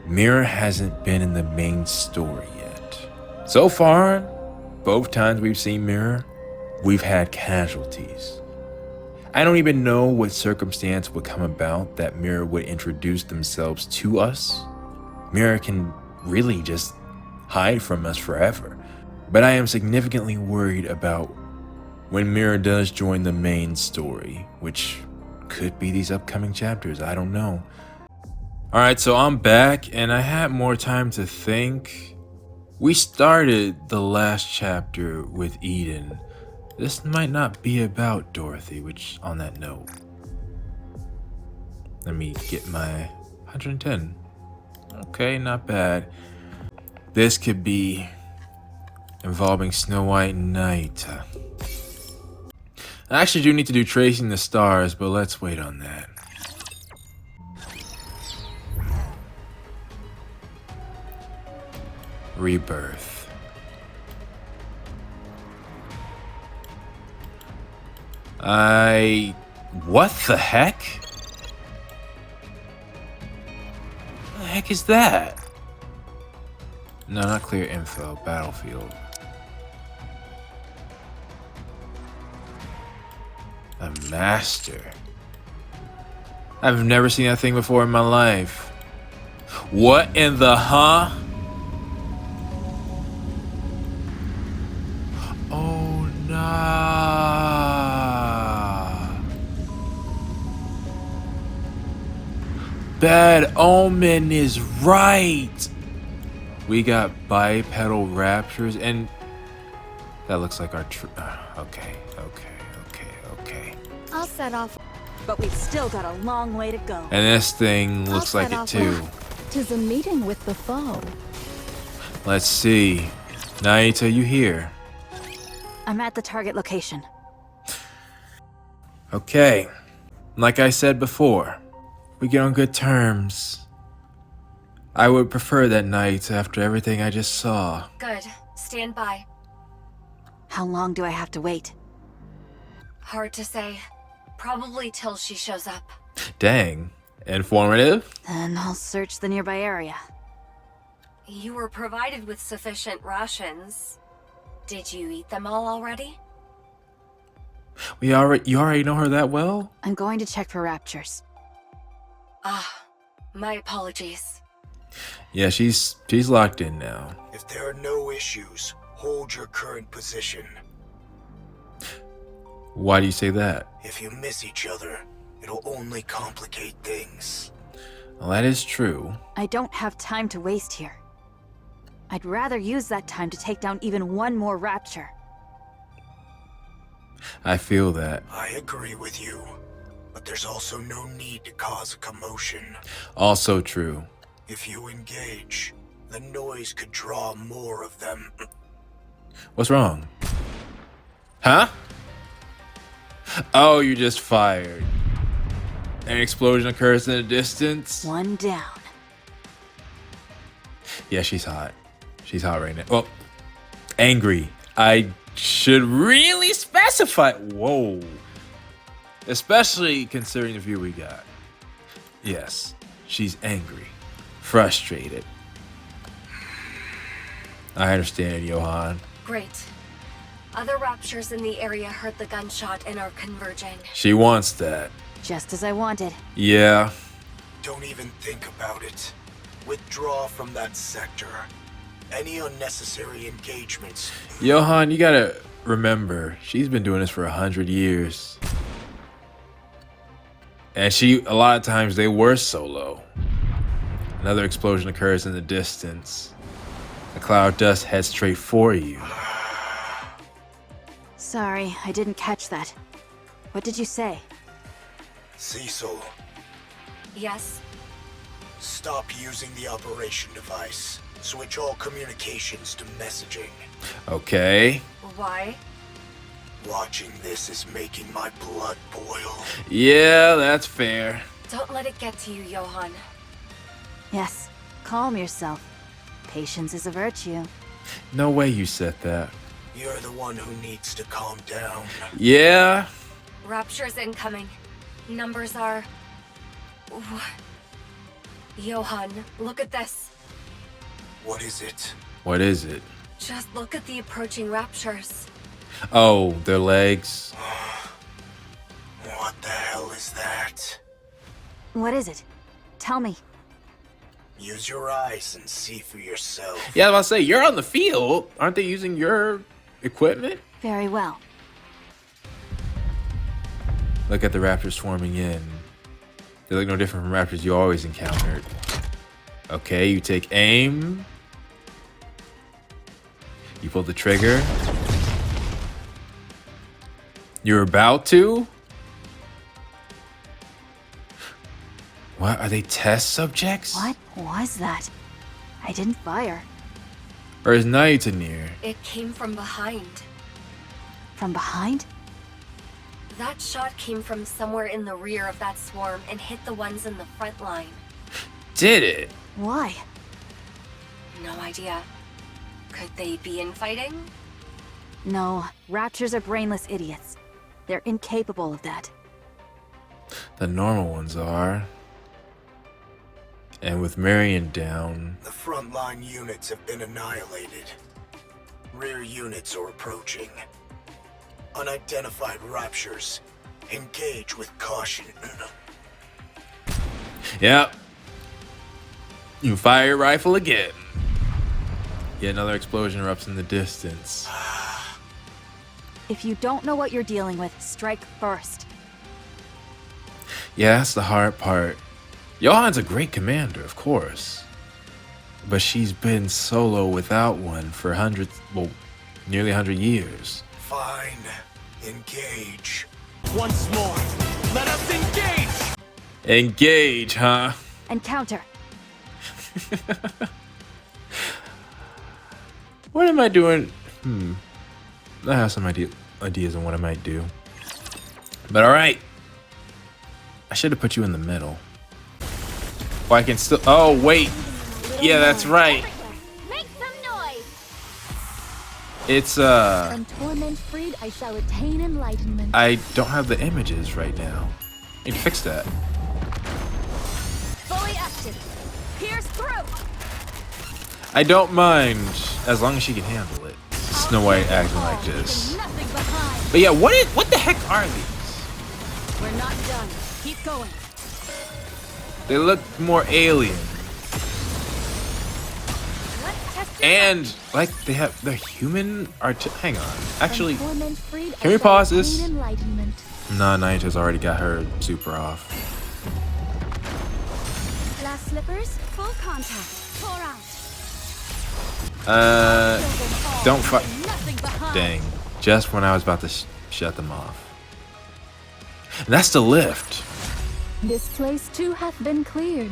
Mirror hasn't been in the main story yet. So far, both times we've seen Mirror, we've had casualties. I don't even know what circumstance would come about that Mirror would introduce themselves to us. Mirror can really just hide from us forever. But I am significantly worried about when Mirror does join the main story, which could be these upcoming chapters, I don't know. Alright, so I'm back and I had more time to think. We started the last chapter with Eden. This might not be about Dorothy, which on that note. Let me get my 110. Okay, not bad. This could be involving Snow White and Night. I actually do need to do Tracing the Stars, but let's wait on that. Rebirth. What the heck? What the heck is that? No, not clear info. Battlefield. A master. I've never seen that thing before in my life. What in the huh? Oh nah. Bad Omen is right. We got bipedal raptures and that looks like our okay. I'll set off. But we've still got a long way to go. And this thing looks like it too. 'Tis a meeting with the foe. Let's see. Naita, you here? I'm at the target location. Okay. Like I said before, we get on good terms. I would prefer that night after everything I just saw. Good. Stand by. How long do I have to wait? Hard to say. Probably till she shows up. Dang. Informative? Then I'll search the nearby area. You were provided with sufficient rations. Did you eat them all already? You already know her that well? I'm going to check for raptures. Ah, my apologies. Yeah, she's locked in now. If there are no issues, hold your current position. Why do you say that? If you miss each other, it'll only complicate things. Well, that is true. I don't have time to waste here. I'd rather use that time to take down even one more rapture. I feel that. I agree with you, but there's also no need to cause a commotion. Also true. If you engage, the noise could draw more of them. What's wrong? Huh? Oh, you just fired. An explosion occurs in the distance. One down. Yeah, she's hot. She's hot right now. Well, angry. I should really specify. Whoa. Especially considering the view we got. Yes, she's angry. Frustrated. I understand, Johan. Great. Other raptures in the area heard the gunshot and are converging. She wants that. Just as I wanted. Yeah. Don't even think about it. Withdraw from that sector. Any unnecessary engagements. Johan, you gotta remember, she's been doing this for 100 years. And a lot of times they were solo. Another explosion occurs in the distance. A cloud of dust heads straight for you. Sorry, I didn't catch that. What did you say? Cecil, Yes? stop using the operation device. Switch all communications to messaging. Okay. Why? Watching this is making my blood boil. Yeah, that's fair. Don't let it get to you, Johan. Yes, calm yourself. Patience is a virtue. No way you said that. You're the one who needs to calm down. Johan, look at this. What is it? What is it? Just look at the approaching raptures. Oh, their legs. What the hell is that? What is it? Tell me. Use your eyes and see for yourself. Yeah, I was about to say, you're on the field. Aren't they using your equipment? Very well. Look at the raptors swarming in. They look no different from raptors you always encountered. Okay, you take aim. You pull the trigger. You're about to? What? Are they test subjects? What was that? I didn't fire. Or is night near? It came from behind. From behind? That shot came from somewhere in the rear of that swarm and hit the ones in the front line. Did it? Why? No idea. Could they be infighting? No, raptors are brainless idiots. They're incapable of that. The normal ones are. And with Marion down, The frontline units have been annihilated. Rear units are approaching. Unidentified raptures. Engage with caution. yep. You fire your rifle again. Yet another explosion erupts in the distance. If you don't know what you're dealing with, strike first. Yeah, that's the hard part. Johan's a great commander, of course. But she's been solo without one for nearly 100 years. Fine. Engage. Once more, let us engage! Engage, huh? And counter. What am I doing? I have some ideas on what I might do. But alright. I should have put you in the middle. Oh, I can still... Oh, wait. Yeah, that's right. Make some noise! It's, And torment freed, I shall attain enlightenment. I don't have the images right now. I need to fix that. Fully active. Pierce through! I don't mind, as long as she can handle it. Snow White acting like this. Nothing behind. But yeah, what the heck are these? We're not done. Keep going. They look more alien. Let's test it. And, like, they're human hang on. Actually, And torment freed, I can we shall pause this? attain enlightenment. nah, Naita's already got her super off. Glass slippers, full contact. Pour out. Don't fight. Nothing behind. Dang. Just when I was about to shut them off. And that's the lift. This place too hath been cleared.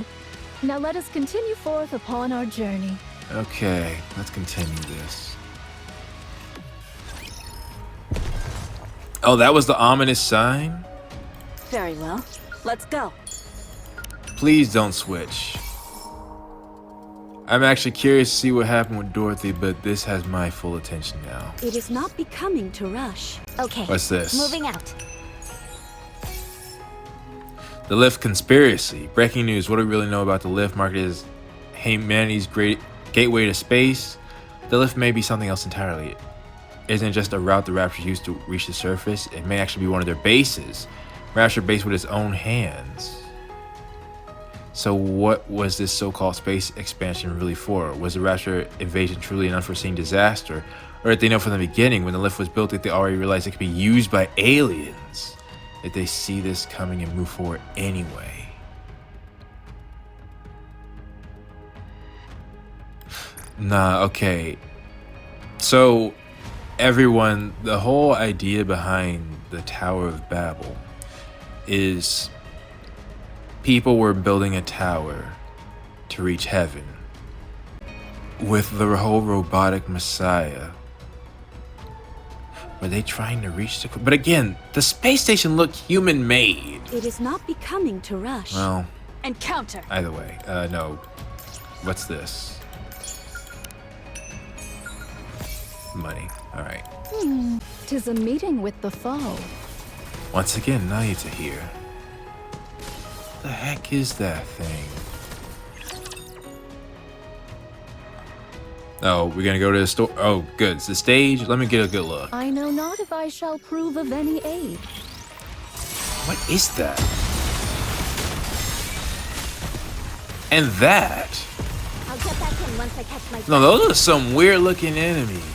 Now let us continue forth upon our journey. Okay, let's continue this. Oh, that was the ominous sign? Very well. Let's go. Please don't switch. I'm actually curious to see what happened with Dorothy, but this has my full attention now. It is not becoming to rush. Okay. What's this? Moving out. The Lift Conspiracy. Breaking news. What do we really know about the Lift? Marketed as humanity's great gateway to space. The Lift may be something else entirely. It isn't just a route the Raptors used to reach the surface. It may actually be one of their bases. Rapture base with its own hands. So what was this so-called space expansion really for? Was the Rapture invasion truly an unforeseen disaster? Or did they know from the beginning when the lift was built that they already realized it could be used by aliens? Did they see this coming and move forward anyway? Nah, okay. So everyone, the whole idea behind the Tower of Babel is people were building a tower to reach heaven. With the whole robotic messiah, were they trying to reach the... But again, the space station looked human-made. It is not becoming to rush. Well, And counter. either way. No. What's this? Money. Alright. 'Tis a meeting with the foe. Once again, Naita here. The heck is that thing? Oh, we're gonna go to the store. Oh, good. It's the stage. Let me get a good look. I know not if I shall prove of any aid. What is that? And that? I'll get back in once I catch my No, those are some weird looking enemies.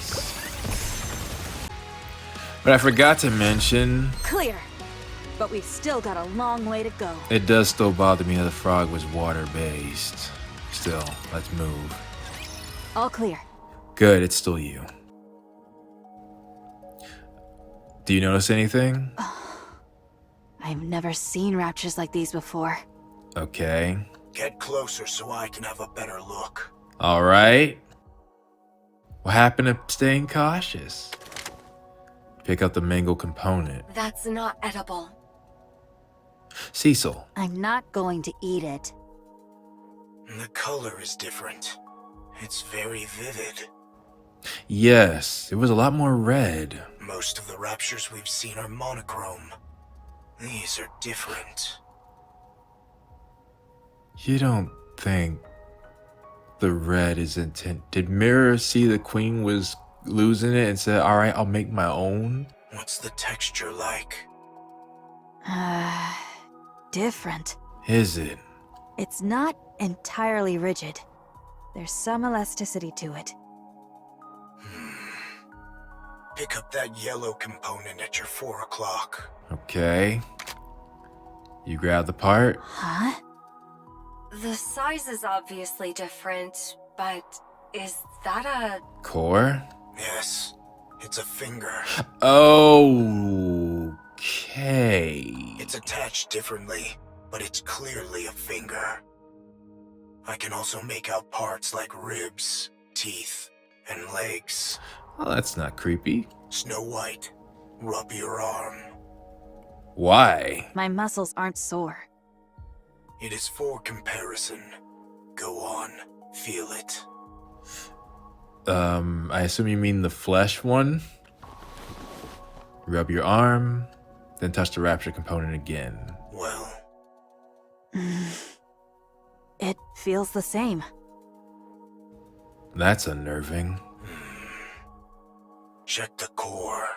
But I forgot to mention, Clear. But we've still got a long way to go. it does still bother me that the frog was water based. Still, let's move. All clear. Good, it's still you. Do you notice anything? I've never seen raptures like these before. Okay. Get closer so I can have a better look. All right. What happened to staying cautious? Pick up the mango component. That's not edible. Cecil. I'm not going to eat it. The color is different. It's very vivid. Yes, it was a lot more red. Most of the raptures we've seen are monochrome. These are different. You don't think the red is intent? Did Mirror see the queen was losing it and said, all right, I'll make my own? What's the texture like? Different. Is it? It's not entirely rigid. There's some elasticity to it. Pick up that yellow component at your 4 o'clock. Okay. You grab the part? Huh? The size is obviously different, but is that a... Core? Yes, it's a finger. Okay. It's attached differently, but it's clearly a finger. I can also make out parts like ribs, teeth, and legs. Well, that's not creepy. Snow White, rub your arm. Why? My muscles aren't sore. It is for comparison. Go on, feel it. I assume you mean the flesh one? Rub your arm, then touch the rapture component again. Well, It feels the same. That's unnerving. check the core.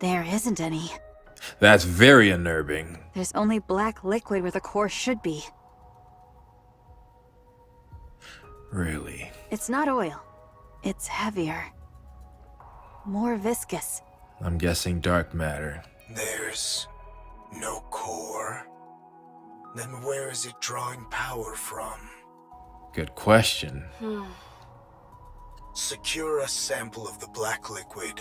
There isn't any. That's very unnerving. There's only black liquid where the core should be. Really? It's not oil. It's heavier. More viscous. I'm guessing dark matter. There's no core. Then where is it drawing power from? Good question. Secure a sample of the black liquid.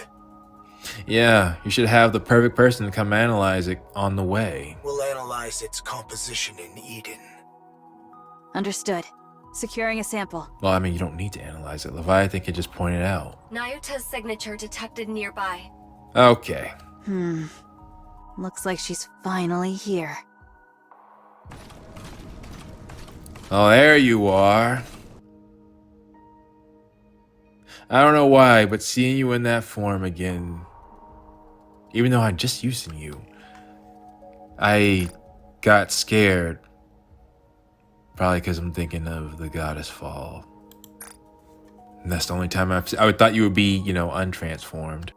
Yeah, you should have the perfect person to come analyze it on the way. We'll analyze its composition in Eden. Understood. Securing a sample. Well, I mean, you don't need to analyze it. Leviathan can just point it out. Nyuta's signature detected nearby. Okay. Looks like she's finally here. Oh, there you are. I don't know why, but seeing you in that form again, even though I'm just using you, I got scared. Probably because I'm thinking of the goddess fall. And that's the only time I thought you would be, untransformed.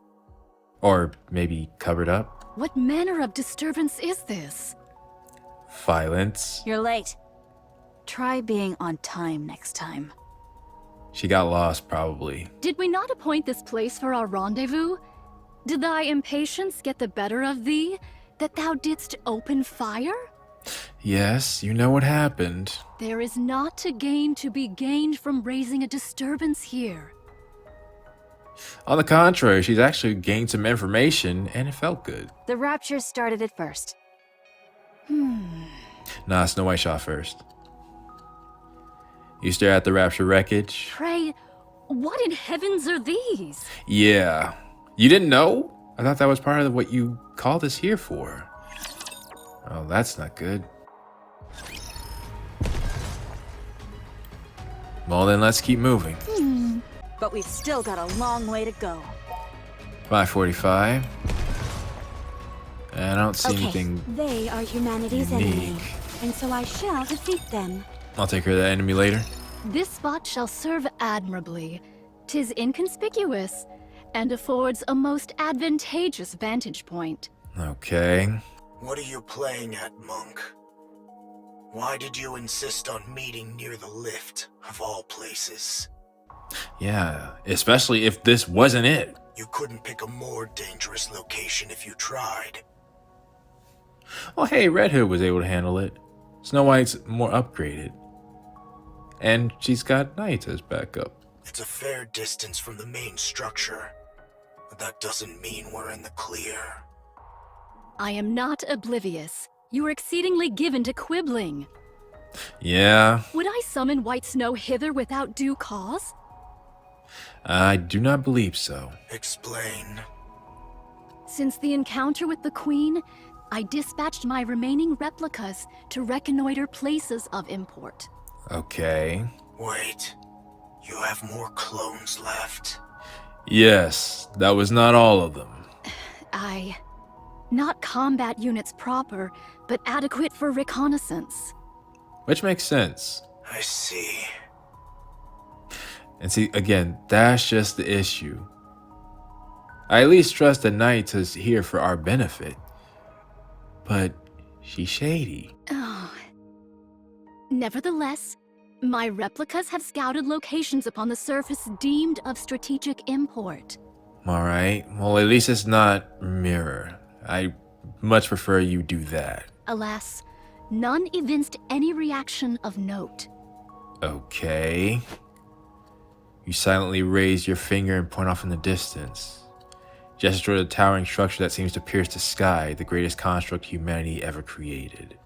Or maybe covered up. What manner of disturbance is this? Violence. You're late. Try being on time next time. She got lost, probably. Did we not appoint this place for our rendezvous? Did thy impatience get the better of thee, that thou didst open fire? Yes, you know what happened. There is naught to gain to be gained from raising a disturbance here. On the contrary, she's actually gained some information, and it felt good. The rapture started it first. Nah, Snow White shot first. You stare at the rapture wreckage? Pray, what in heavens are these? Yeah. You didn't know? I thought that was part of what you called us here for. Oh, that's not good. Well, then let's keep moving. But we've still got a long way to go. 545. And I don't see anything. They are humanity's unique. enemy, and so I shall defeat them. I'll take care of that enemy later. This spot shall serve admirably. 'Tis inconspicuous, and affords a most advantageous vantage point. Okay. What are you playing at, Monk? Why did you insist on meeting near the lift, of all places? Yeah, especially if this wasn't it. You couldn't pick a more dangerous location if you tried. Well, hey, Red Hood was able to handle it. Snow White's more upgraded. And she's got Night as backup. It's a fair distance from the main structure, but that doesn't mean we're in the clear. I am not oblivious. You are exceedingly given to quibbling. Yeah, Would I summon White Snow hither without due cause? I do not believe so. Explain. Since the encounter with the Queen, I dispatched my remaining replicas to reconnoiter places of import. Okay. Wait, you have more clones left. Yes, that was not all of them. Not combat units proper, but adequate for reconnaissance. Which makes sense. I see. And see, again, that's just the issue. I at least trust the Knight is here for our benefit. But she's shady. Oh. Nevertheless, my replicas have scouted locations upon the surface deemed of strategic import. Alright, well at least it's not Mirror. I much prefer you do that. Alas, none evinced any reaction of note. Okay. You silently raise your finger and point off in the distance. Gesture toward the towering structure that seems to pierce the sky, the greatest construct humanity ever created.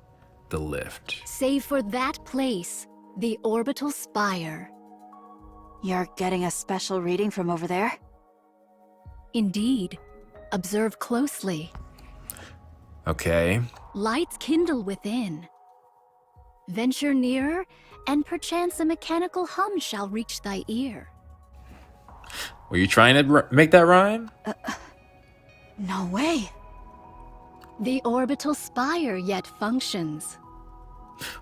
The lift. Save for that place, the orbital spire. You're getting a special reading from over there? Indeed. Observe closely. Okay. Lights kindle within. Venture nearer, and perchance a mechanical hum shall reach thy ear. Were you trying to make that rhyme? No way. The orbital spire yet functions.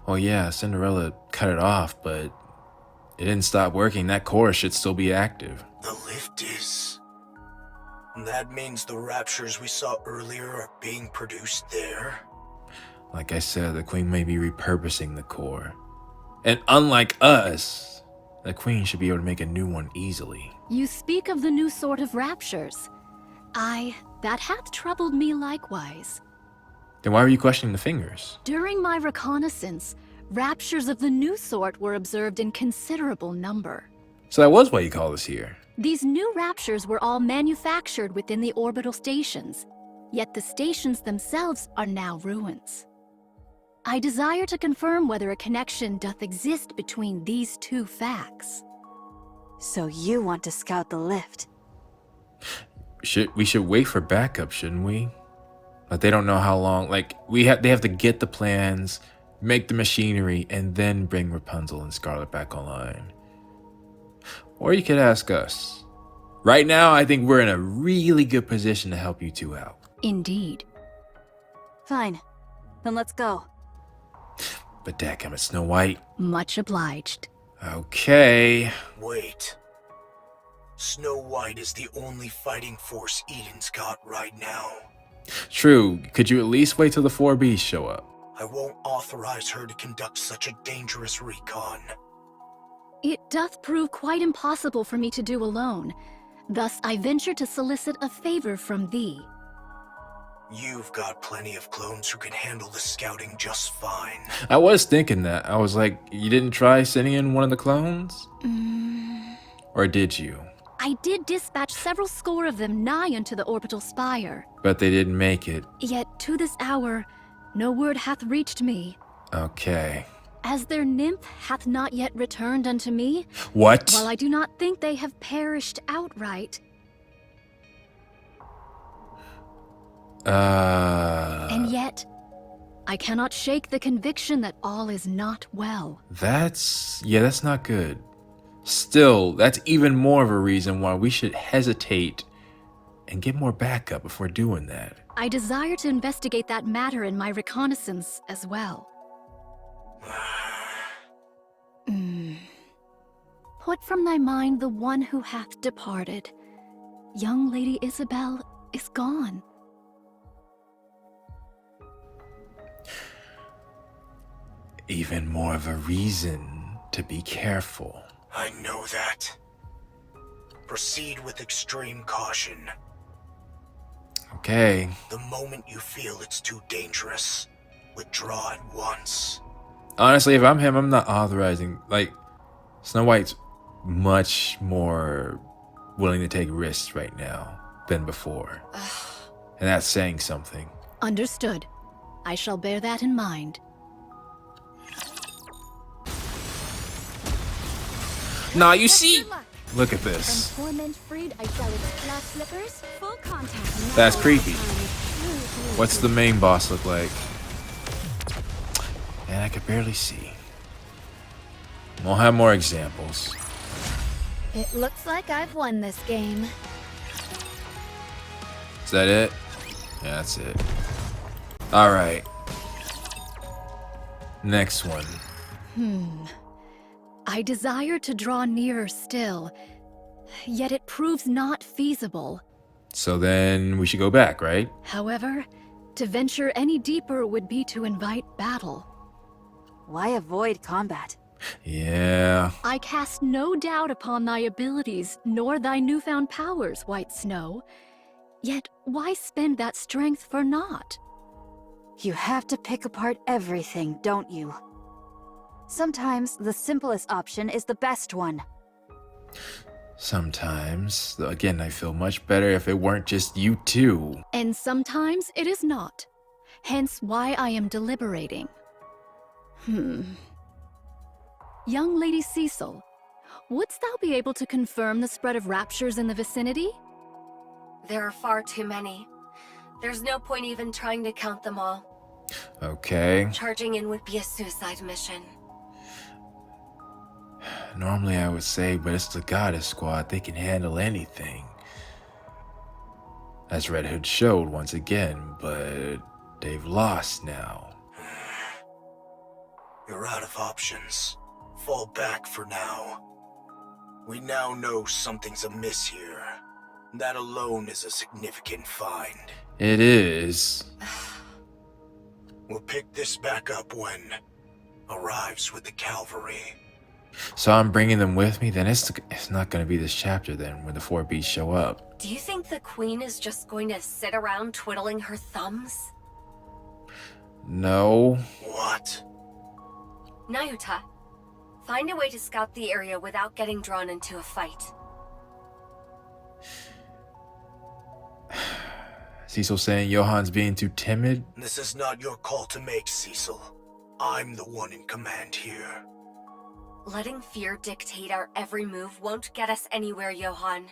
Well, yeah, Cinderella cut it off, but it didn't stop working. That core should still be active. The lift is... That means the raptures we saw earlier are being produced there? Like I said, the Queen may be repurposing the core. And unlike us, the Queen should be able to make a new one easily. You speak of the new sort of raptures. That hath troubled me likewise. Then why were you questioning the fingers? During my reconnaissance, raptures of the new sort were observed in considerable number. So that was why you called us here. These new raptures were all manufactured within the orbital stations, yet the stations themselves are now ruins. I desire to confirm whether a connection doth exist between these two facts. So you want to scout the lift? We should wait for backup, shouldn't we? Like they don't know how long. Like they have to get the plans, make the machinery, and then bring Rapunzel and Scarlet back online. Or you could ask us. Right now, I think we're in a really good position to help you two out. Indeed. Fine. Then let's go. But dadgummit, Snow White. Much obliged. Okay. Wait. Snow White is the only fighting force Eden's got right now. True. Could you at least wait till the 4Bs show up? I won't authorize her to conduct such a dangerous recon. It doth prove quite impossible for me to do alone. Thus I venture to solicit a favor from thee. You've got plenty of clones who can handle the scouting just fine. I was thinking that. I was like, you didn't try sending in one of the clones? Or did you? I did dispatch several score of them nigh unto the orbital spire. But they didn't make it. Yet to this hour, no word hath reached me. Okay. As their nymph hath not yet returned unto me, What? while I do not think they have perished outright, and yet, I cannot shake the conviction that all is not well. That's not good. Still, that's even more of a reason why we should hesitate and get more backup before doing that. I desire to investigate that matter in my reconnaissance as well. Put from thy mind the one who hath departed. Young Lady Isabel is gone. Even more of a reason to be careful. I know that. Proceed with extreme caution. Okay. The moment you feel it's too dangerous, withdraw at once. Honestly, if I'm him, I'm not authorizing. Like, Snow White's much more willing to take risks right now than before. And that's saying something. Understood. I shall bear that in mind. Nah, you see? Look at this. From torment freed, I shall explore slippers. Full contact. That's Now creepy. time. What's the main boss look like? And I could barely see. We'll have more examples. It looks like I've won this game. Is that it? Yeah, that's it. Alright. Next one. I desire to draw nearer still, yet it proves not feasible. So then we should go back, right? However, to venture any deeper would be to invite battle. Why avoid combat? Yeah. I cast no doubt upon thy abilities, nor thy newfound powers, White Snow. Yet why spend that strength for naught? You have to pick apart everything, don't you? Sometimes the simplest option is the best one. Sometimes. Though again, I feel much better if it weren't just you two. And sometimes it is not. Hence why I am deliberating. Young Lady Cecil, wouldst thou be able to confirm the spread of raptures in the vicinity? There are far too many. There's no point even trying to count them all. Okay. Charging in would be a suicide mission. Normally I would say, but it's the Goddess Squad. They can handle anything. As Red Hood showed once again, but they've lost now. You're out of options. Fall back for now. We now know something's amiss here. That alone is a significant find. It is. We'll pick this back up when arrives with the cavalry. So I'm bringing them with me? Then it's not going to be this chapter then when the 4 beasts show up. Do you think the queen is just going to sit around twiddling her thumbs? No. What? Nayuta, find a way to scout the area without getting drawn into a fight. Cecil saying Johan's being too timid? This is not your call to make, Cecil. I'm the one in command here. Letting fear dictate our every move won't get us anywhere, Johan.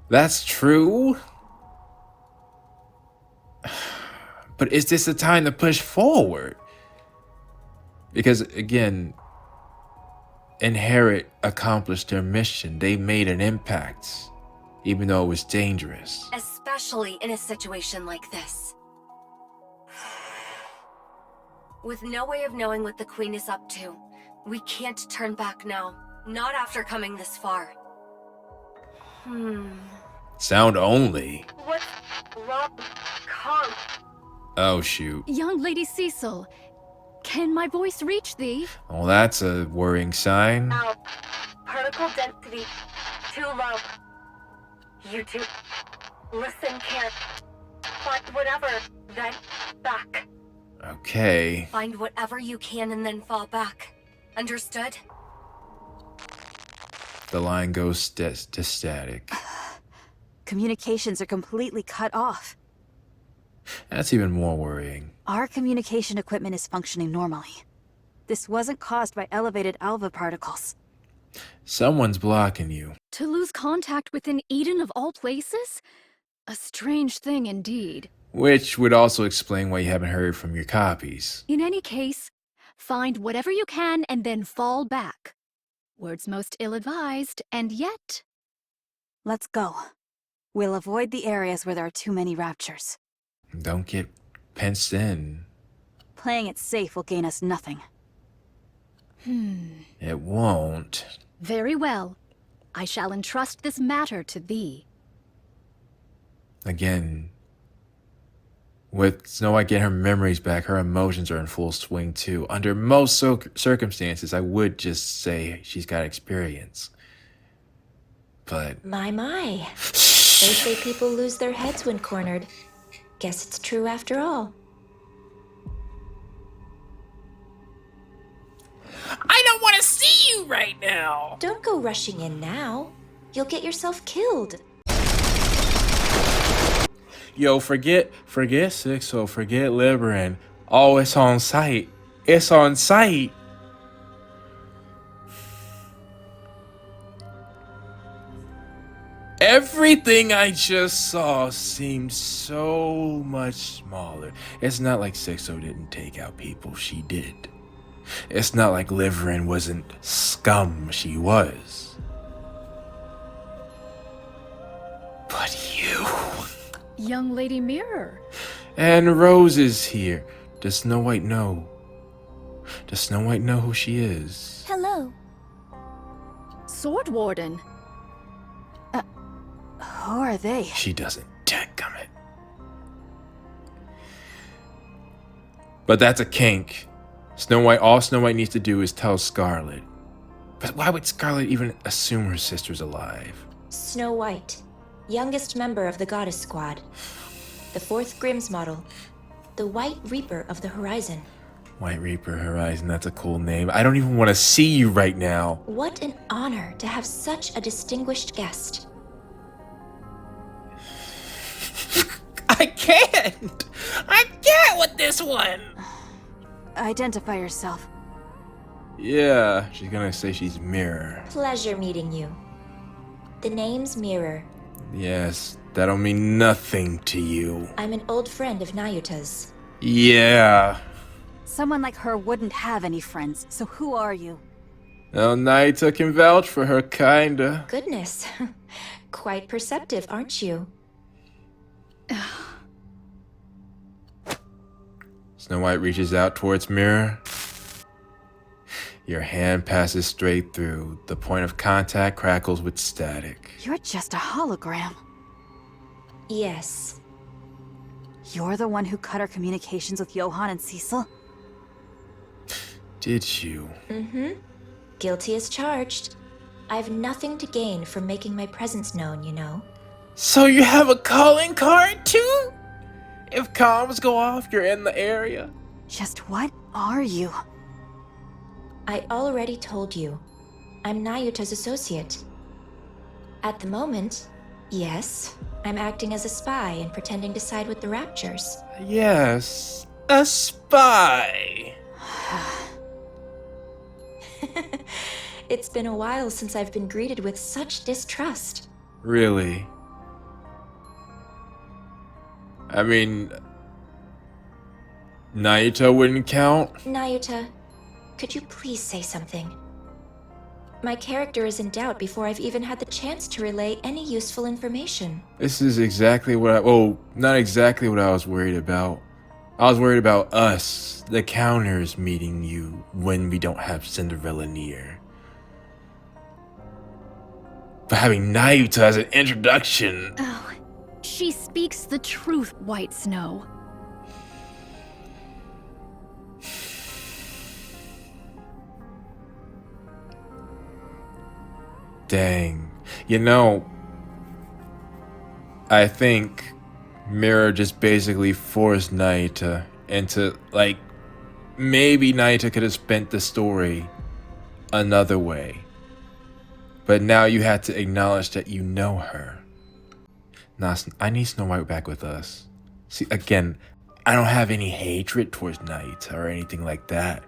That's true. But is this the time to push forward? Because again, Inherit accomplished their mission. They made an impact, even though it was dangerous. Especially in a situation like this. With no way of knowing what the Queen is up to, we can't turn back now. Not after coming this far. Sound only. What's wrong? Kong? Oh, shoot. Young Lady Cecil, can my voice reach thee? Well, that's a worrying sign. Ow. Particle density too low. You two, listen, can't. Find whatever, then back. Okay. Find whatever you can and then fall back. Understood? The line goes to static. Communications are completely cut off. That's even more worrying. Our communication equipment is functioning normally. This wasn't caused by elevated alpha particles. Someone's blocking you. To lose contact within Eden of all places? A strange thing indeed. Which would also explain why you haven't heard from your copies. In any case, find whatever you can and then fall back. Words most ill-advised, and yet... Let's go. We'll avoid the areas where there are too many raptures. Don't get pinched in. Playing it safe will gain us nothing. It won't. Very well. I shall entrust this matter to thee. Again, with Snow White getting her memories back, her emotions are in full swing too. Under most circumstances, I would just say she's got experience. But... My. They say people lose their heads when cornered. Guess it's true after all. I don't want to see you right now! Don't go rushing in now. You'll get yourself killed. Yo, forget Sixo, forget Liberin. Oh, it's on site. It's on site. Everything I just saw seemed so much smaller. It's not like Sixo didn't take out people, she did. It's not like Liberin wasn't scum, she was. But you... Young Lady Mirror. And Rose is here. Does Snow White know? Does Snow White know who she is? Hello. Sword Warden. Who are they? She doesn't dadgummit. But that's a kink. All Snow White needs to do is tell Scarlet. But why would Scarlet even assume her sister's alive? Snow White, youngest member of the Goddess Squad. The 4th Grimm's model. The White Reaper of the Horizon. White Reaper Horizon, that's a cool name. I don't even want to see you right now. What an honor to have such a distinguished guest. I can't! I can't with this one! Identify yourself. Yeah, she's gonna say she's Mirror. Pleasure meeting you. The name's Mirror. Yes, that'll mean nothing to you. I'm an old friend of Nayuta's. Yeah. Someone like her wouldn't have any friends, so who are you? Well, Naita can vouch for her, kinda. Goodness. Quite perceptive, aren't you? Snow White reaches out towards Mirror. Your hand passes straight through. The point of contact crackles with static. You're just a hologram. Yes. You're the one who cut our communications with Johann and Cecil? Did you? Mm-hmm. Guilty as charged. I've nothing to gain from making my presence known, you know. So you have a calling card too? If comms go off, you're in the area. Just what are you? I already told you. I'm Nayuta's associate. At the moment, yes, I'm acting as a spy and pretending to side with the Raptures. Yes, a spy. It's been a while since I've been greeted with such distrust. Really? I mean, Nayuta wouldn't count? Nayuta, could you please say something? My character is in doubt before I've even had the chance to relay any useful information. This is exactly what not exactly what I was worried about. I was worried about us, the counters, meeting you when we don't have Cinderella near. But having Nayuta as an introduction... Oh, she speaks the truth, White Snow. Dang. You know, I think Mirror just basically forced Nayuta into, like, maybe Nayuta could have spent the story another way. But now you had to acknowledge that you know her. Nah, I need Snow White back with us. See, again, I don't have any hatred towards Nayuta or anything like that.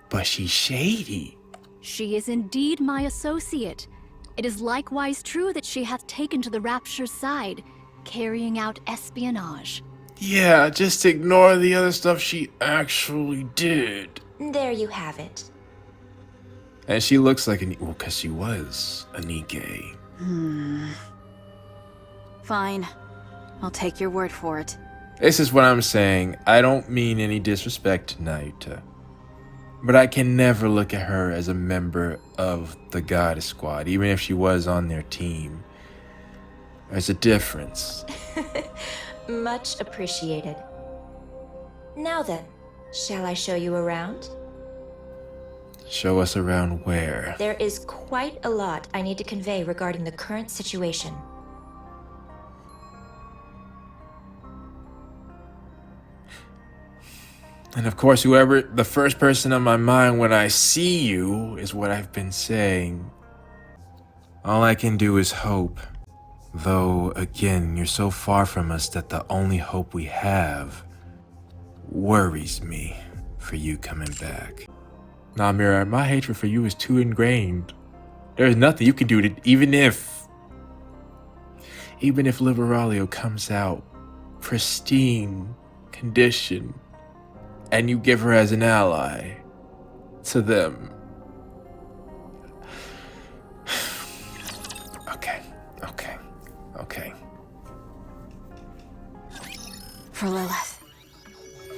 But she's shady. She is indeed my associate. It is likewise true that she hath taken to the Rapture's side, carrying out espionage. Yeah, just ignore the other stuff she actually did. There you have it. And she looks like well, because she was a Nikke. Fine. I'll take your word for it. This is what I'm saying. I don't mean any disrespect to Nayuta. But I can never look at her as a member of the Goddess Squad, even if she was on their team. There's a difference. Much appreciated. Now then, shall I show you around? Show us around where? There is quite a lot I need to convey regarding the current situation. And of course, whoever the first person on my mind when I see you is what I've been saying. All I can do is hope. Though, again, you're so far from us that the only hope we have worries me for you coming back. Nah, Mira, my hatred for you is too ingrained. There's nothing you can do to, even if Liberalio comes out pristine condition and you give her as an ally to them. Okay. For Lilith,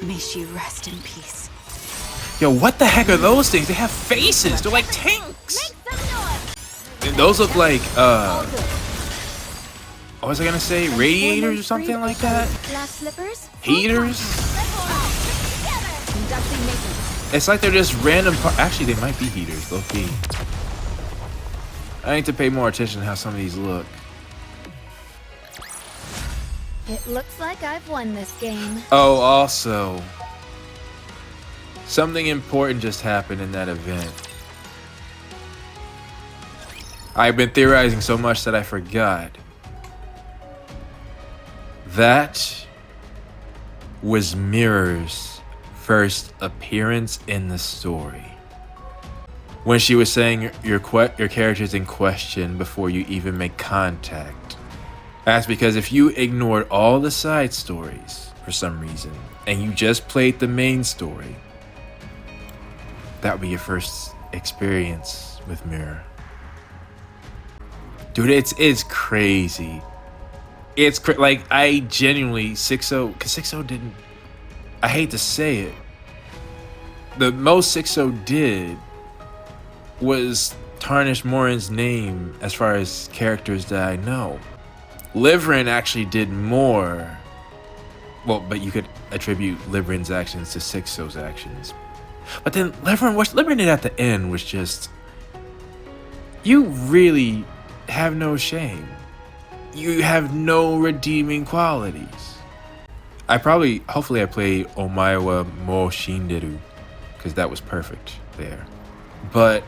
may she rest in peace. Yo, what the heck are those things? They have faces. They're like tanks. And those look like, what was I gonna say? Radiators or something like that? Glass slippers. Heaters? It's like they're just random actually, they might be heaters, low-key. I need to pay more attention to how some of these look. It looks like I've won this game. Oh, also, something important just happened in that event. I've been theorizing so much that I forgot. That was Mirror's first appearance in the story. When she was saying your character's in question before you even make contact. That's because if you ignored all the side stories for some reason and you just played the main story, that would be your first experience with Mirror. Dude, it's crazy. It's like I genuinely 6-0 because 6-0 didn't. I hate to say it. The most 6-0 did was tarnish Morin's name as far as characters that I know. Liverin actually did more. Well, but you could attribute Liverin's actions to 6-0's actions. But then what Liverin did at the end was just, you really have no shame. You have no redeeming qualities. Hopefully I played Omaewa Mo Shinderu, because that was perfect there. But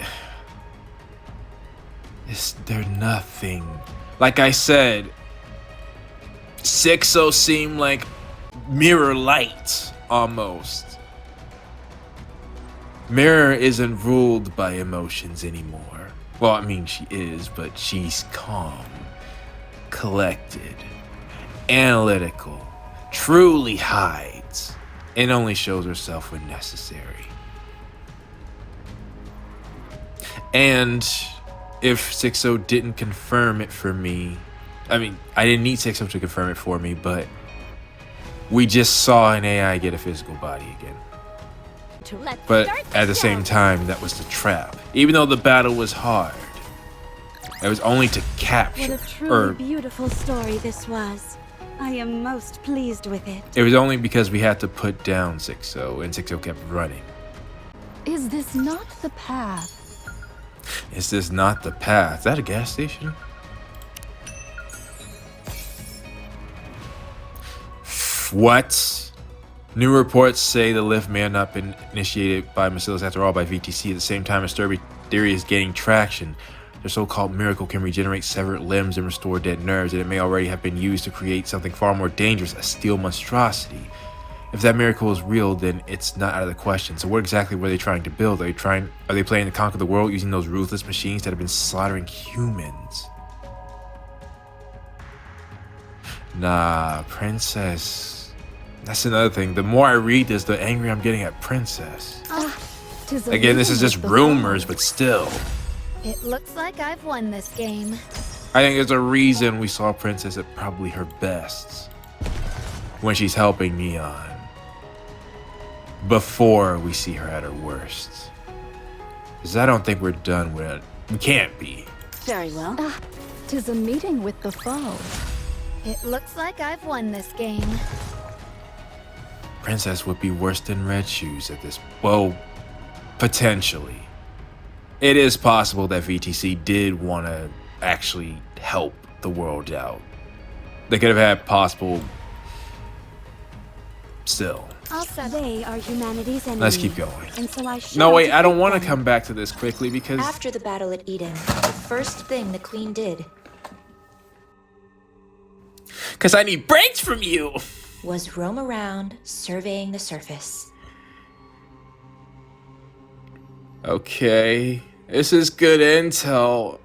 they're nothing. Like I said, 6-0 seemed like Mirror light almost. Mirror isn't ruled by emotions anymore. Well, I mean, she is, but she's calm, collected, analytical, truly hides, and only shows herself when necessary. And if 6-0 didn't confirm it for me, I mean, I didn't need 6-0 to confirm it for me, but we just saw an AI get a physical body again. But at the same time, that was the trap. Even though the battle was hard, it was only to capture. What a truly beautiful story this was. I am most pleased with it. It was only because we had to put down 6-0, and 6-0 kept running. Is this not the path? Is this not the path? Is that a gas station? What? New reports say the lift may have not been initiated by Bacillus after all by VTC. At the same time, Asturbi theory is gaining traction. Their so-called miracle can regenerate severed limbs and restore dead nerves, and it may already have been used to create something far more dangerous, a steel monstrosity. If that miracle is real, then it's not out of the question. So what exactly were they trying to build? Are they planning to conquer the world using those ruthless machines that have been slaughtering humans? Nah, Princess. That's another thing. The more I read this, the angrier I'm getting at Princess. Again, this is just rumors, but still. It looks like I've won this game. I think there's a reason we saw Princess at probably her best when she's helping Neon. before we see her at her worst. Because I don't think we're done with it. We can't be. Very well. Tis a meeting with the foe. It looks like I've won this game. Princess would be worse than Red Shoes at this. Well, potentially. It is possible that VTC did want to actually help the world out. They could have had possible. Still. They are humanity's enemy. Let's keep going. And so I shall No, wait, I don't defeat want to them. come back to this quickly because. After the battle at Eden, the first thing the Queen did Because I need breaks from you. was roam around surveying the surface. Okay, this is good intel.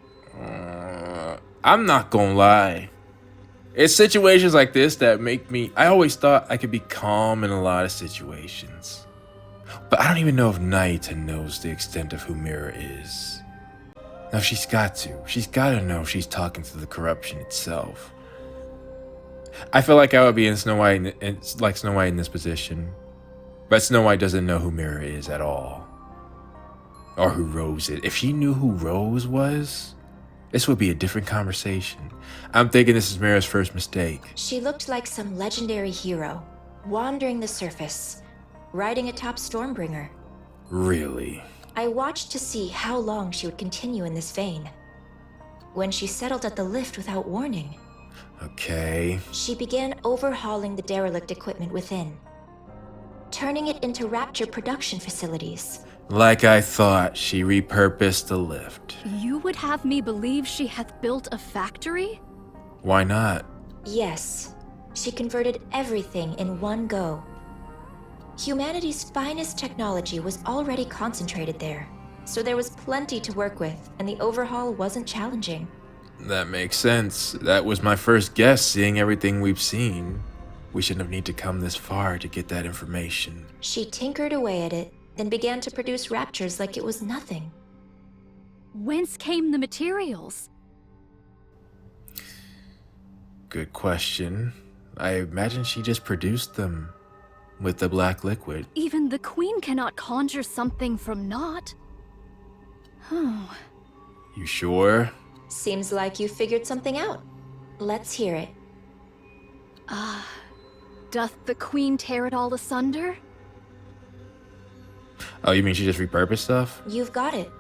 I'm not gonna lie. It's situations like this that make me. I always thought I could be calm in a lot of situations. But I don't even know if Naita knows the extent of who Mira is. No, she's got to. She's gotta know she's talking to the corruption itself. I feel like I would be in Snow White, like Snow White in this position. But Snow White doesn't know who Mira is at all. Or who Rose is. If she knew who Rose was, this would be a different conversation. I'm thinking this is Mira's first mistake. She looked like some legendary hero, wandering the surface, riding atop Stormbringer. Really? I watched to see how long she would continue in this vein. When she settled at the lift without warning, Okay. she began overhauling the derelict equipment within, turning it into Rapture production facilities. Like I thought, she repurposed the lift. You would have me believe she hath built a factory? Why not? Yes, she converted everything in one go. Humanity's finest technology was already concentrated there, so there was plenty to work with, and the overhaul wasn't challenging. That makes sense. That was my first guess, seeing everything we've seen. We shouldn't have need to come this far to get that information. She tinkered away at it, then began to produce raptures like it was nothing. Whence came the materials? Good question. I imagine she just produced them with the black liquid. Even the Queen cannot conjure something from naught. Oh, You sure? Seems like you figured something out. Let's hear it. doth the Queen tear it all asunder? Oh, you mean she just repurposed stuff? You've got it.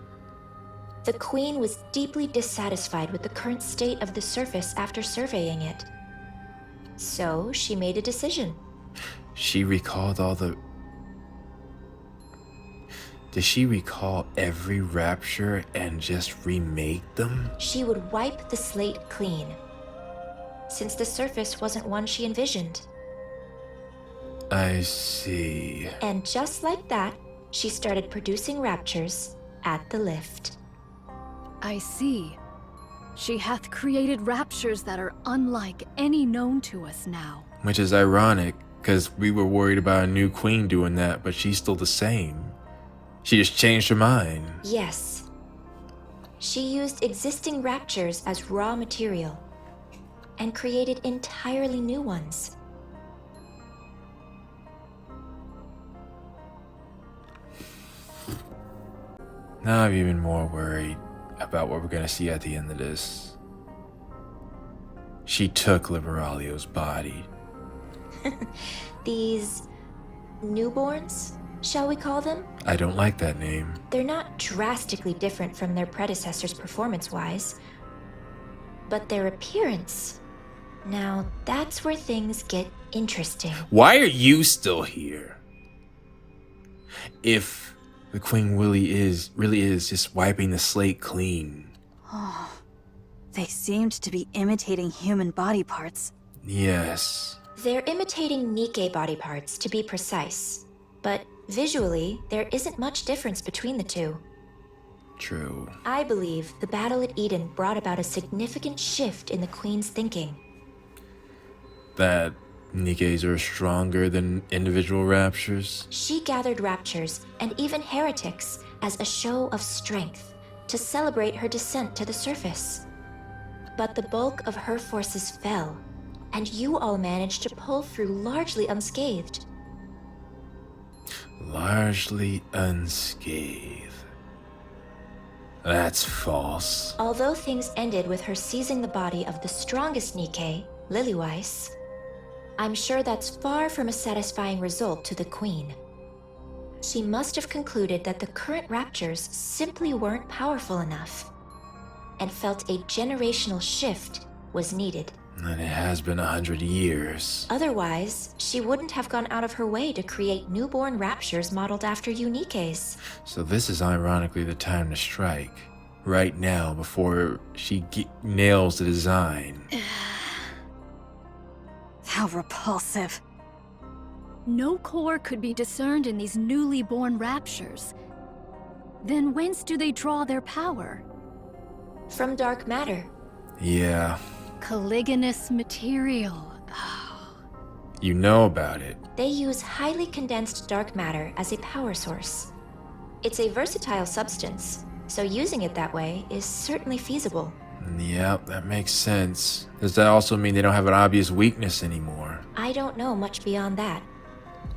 The Queen was deeply dissatisfied with the current state of the surface after surveying it. So she made a decision. She recalled all the... Did she recall every rapture and just remake them? She would wipe the slate clean, since the surface wasn't one she envisioned. I see. And just like that, she started producing raptures at the lift. I see. She hath created raptures that are unlike any known to us now. Which is ironic, because we were worried about a new queen doing that, but she's still the same. She just changed her mind. Yes. She used existing raptures as raw material and created entirely new ones. Now I'm even more worried about what we're gonna see at the end of this. She took Liberalio's body. These newborns, shall we call them? I don't like that name. They're not drastically different from their predecessors performance-wise, but their appearance. Now, that's where things get interesting. Why are you still here? If the Queen really is just wiping the slate clean. They seemed to be imitating human body parts. Yes. They're imitating Nikke body parts, to be precise. But visually, there isn't much difference between the two. True. I believe the battle at Eden brought about a significant shift in the Queen's thinking. That Nikkes are stronger than individual raptures. She gathered raptures and even heretics as a show of strength to celebrate her descent to the surface. But the bulk of her forces fell, and you all managed to pull through largely unscathed. Largely unscathed. That's false. Although things ended with her seizing the body of the strongest Nikke, Lilyweiss, I'm sure that's far from a satisfying result to the Queen. She must have concluded that the current Raptures simply weren't powerful enough, and felt a generational shift was needed. And it has been 100 years. Otherwise, she wouldn't have gone out of her way to create newborn Raptures modeled after Nikkes. So this is ironically the time to strike. Right now, before she nails the design. How repulsive. No core could be discerned in these newly born raptures. Then whence do they draw their power? From dark matter. Yeah. Caliginous material. You know about it. They use highly condensed dark matter as a power source. It's a versatile substance, so using it that way is certainly feasible. Yep, that makes sense. Does that also mean they don't have an obvious weakness anymore? I don't know much beyond that.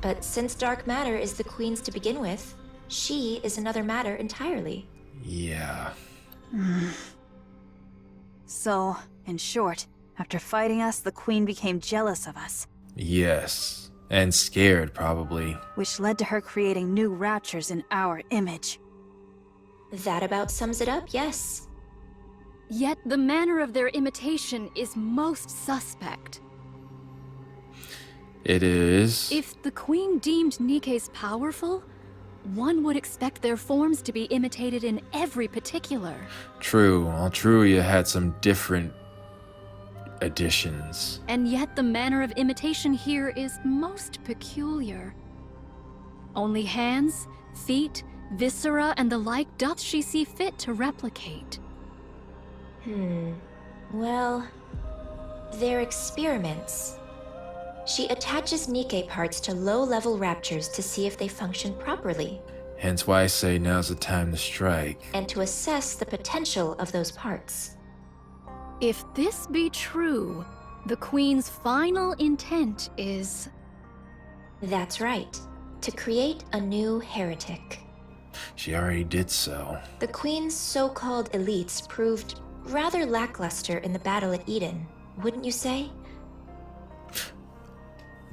But since dark matter is the Queen's to begin with, she is another matter entirely. Yeah. So, in short, after fighting us, the Queen became jealous of us. Yes. And scared, probably. Which led to her creating new raptures in our image. That about sums it up, yes. Yet the manner of their imitation is most suspect. It is. If the Queen deemed Nikke's powerful, one would expect their forms to be imitated in every particular. True. Altruia had some different additions. And yet the manner of imitation here is most peculiar. Only hands, feet, viscera, and the like doth she see fit to replicate. Well, they're experiments. She attaches Nikke parts to low-level raptures to see if they function properly, Hence why I say now's the time to strike. and to assess the potential of those parts. If this be true, the Queen's final intent is... That's right, to create a new heretic. She already did so. The Queen's so-called elites proved rather lackluster in the battle at Eden, wouldn't you say?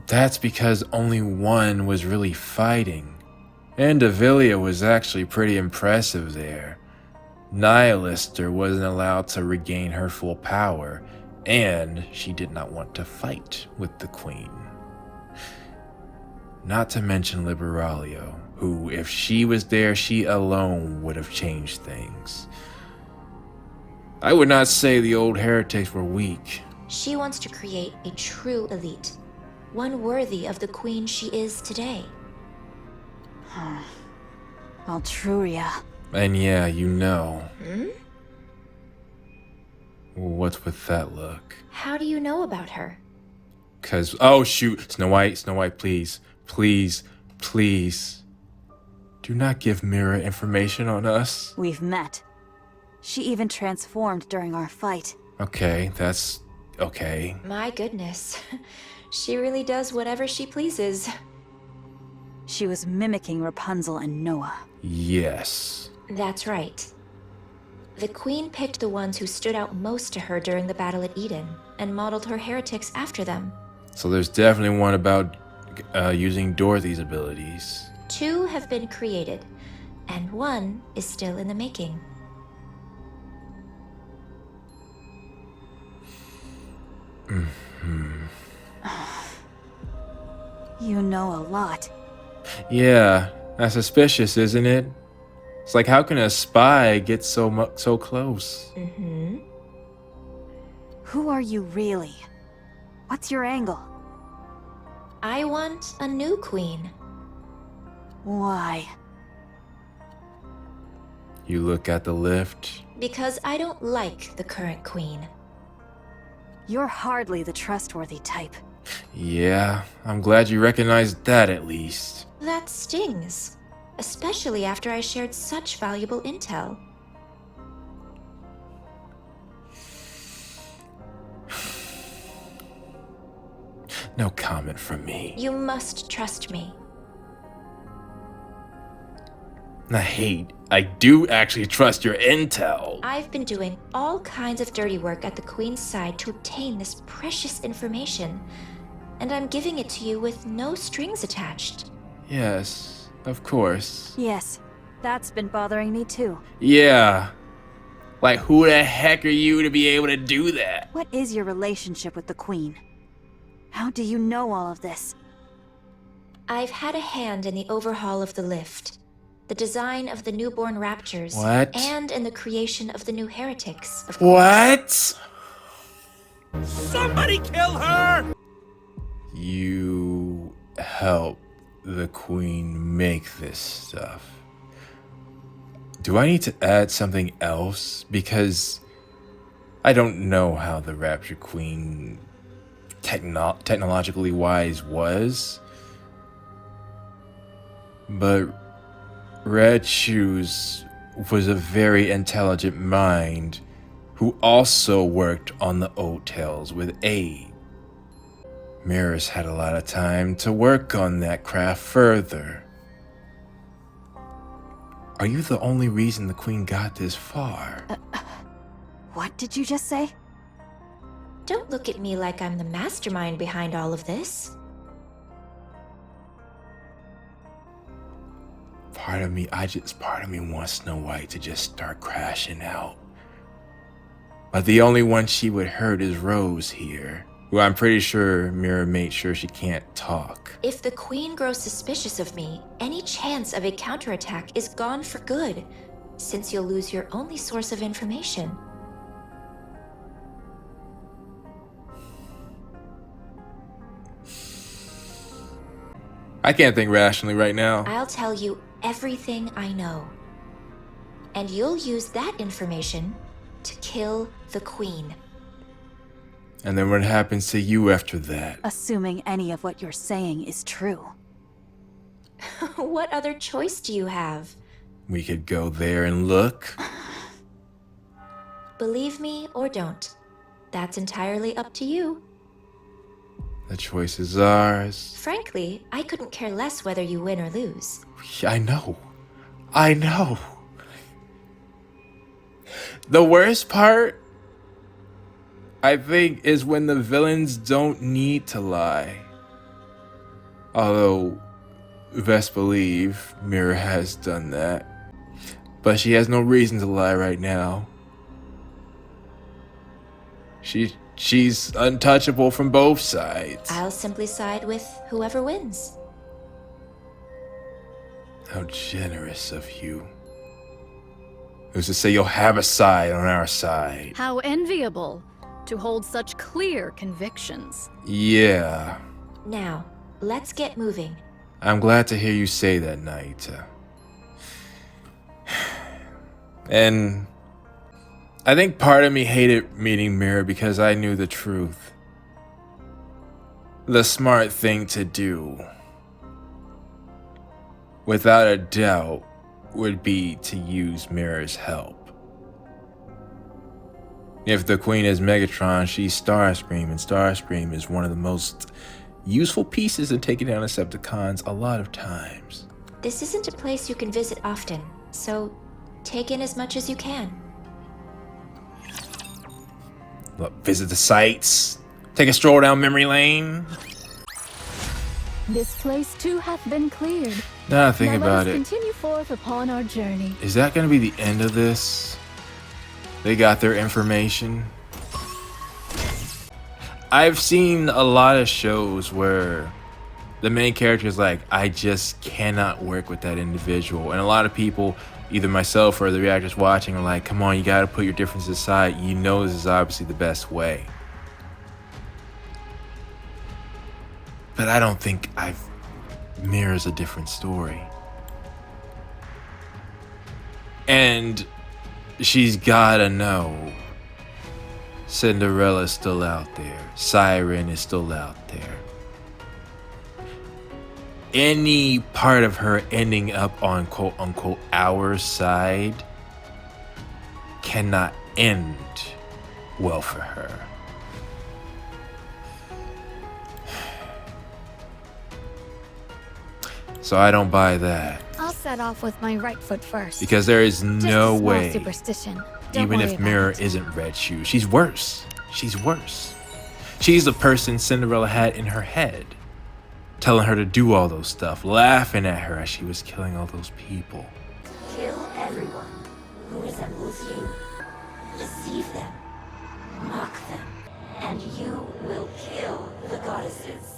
That's because only one was really fighting. And Avilia was actually pretty impressive there. Nihilister wasn't allowed to regain her full power, and she did not want to fight with the Queen. Not to mention Liberalia, who, if she was there, she alone would have changed things. I would not say the old heretics were weak. She wants to create a true elite, one worthy of the Queen she is today. Altruia. And yeah, you know. What's with that look? How do you know about her? 'Cause, oh shoot, Snow White, please, please, please. Do not give Mira information on us. We've met. She even transformed during our fight. Okay, that's okay. My goodness, she really does whatever she pleases. She was mimicking Rapunzel and Noah. Yes. That's right. The Queen picked the ones who stood out most to her during the battle at Eden, and modeled her heretics after them. So there's definitely one about using Dorothy's abilities. 2 have been created, and 1 is still in the making. You know a lot. Yeah, that's suspicious, isn't it? It's like, how can a spy get so close? Who are you really? What's your angle? I want a new queen. Why? You look at the lift. Because I don't like the current queen. You're hardly the trustworthy type. Yeah, I'm glad you recognized that at least. That stings. Especially after I shared such valuable intel. No comment from me. You must trust me. I do actually trust your intel. I've been doing all kinds of dirty work at the Queen's side to obtain this precious information, and I'm giving it to you with no strings attached. Yes, of course. Yes, that's been bothering me too. Yeah. Like, who the heck are you to be able to do that? What is your relationship with the Queen? How do you know all of this? I've had a hand in the overhaul of the lift, the design of the newborn raptures, What? and in the creation of the new heretics. Of course. What? Somebody kill her! You help the Queen make this stuff. Do I need to add something else? Because I don't know how the Rapture Queen technologically wise was. But Red Shoes was a very intelligent mind who also worked on the Old Tales with Abe. Mirror's had a lot of time to work on that craft further. Are you the only reason the Queen got this far? What did you just say? Don't look at me like I'm the mastermind behind all of this. Part of me wants Snow White to just start crashing out. But the only one she would hurt is Rose here, who I'm pretty sure Mirror made sure she can't talk. If the Queen grows suspicious of me, any chance of a counterattack is gone for good, since you'll lose your only source of information. I can't think rationally right now. I'll tell you everything I know. And you'll use that information to kill the Queen. And then what happens to you after that? Assuming any of what you're saying is true. What other choice do you have? We could go there and look. Believe me or don't. That's entirely up to you. The choice is ours. Frankly, I couldn't care less whether you win or lose. I know. I know. The worst part, I think, is when the villains don't need to lie. Although, best believe Mirror has done that. But she has no reason to lie right now. She's untouchable from both sides. I'll simply side with whoever wins. How generous of you. Who's to say you'll have a side on our side? How enviable to hold such clear convictions. Yeah. Now, let's get moving. I'm glad to hear you say that, Naita. And I think part of me hated meeting Mirror because I knew the truth. The smart thing to do, without a doubt, would be to use Mirror's help. If the Queen is Megatron, she's Starscream, and Starscream is one of the most useful pieces in taking down Decepticons a lot of times. This isn't a place you can visit often, so take in as much as you can. Look, visit the sites, take a stroll down memory lane. This place too hath been cleared. Now think Now about let us it. continue forth upon our journey. Is that going to be the end of this? They got their information. I've seen a lot of shows where the main character is like, I just cannot work with that individual. And a lot of people, either myself or the reactors watching, are like, come on, you got to put your differences aside. You know this is obviously the best way. But I don't think Mirror's a different story. And she's gotta know Cinderella's still out there. Siren is still out there. Any part of her ending up on quote unquote our side cannot end well for her. So I don't buy that. I'll set off with my right foot first. Because there is Just no a small way, superstition. Don't even worry if about Mirror it. isn't Red Shoe, she's worse. She's worse. She's the person Cinderella had in her head, telling her to do all those stuff, laughing at her as she was killing all those people. Kill everyone who resembles you. Deceive them, mock them, and you will kill the goddesses.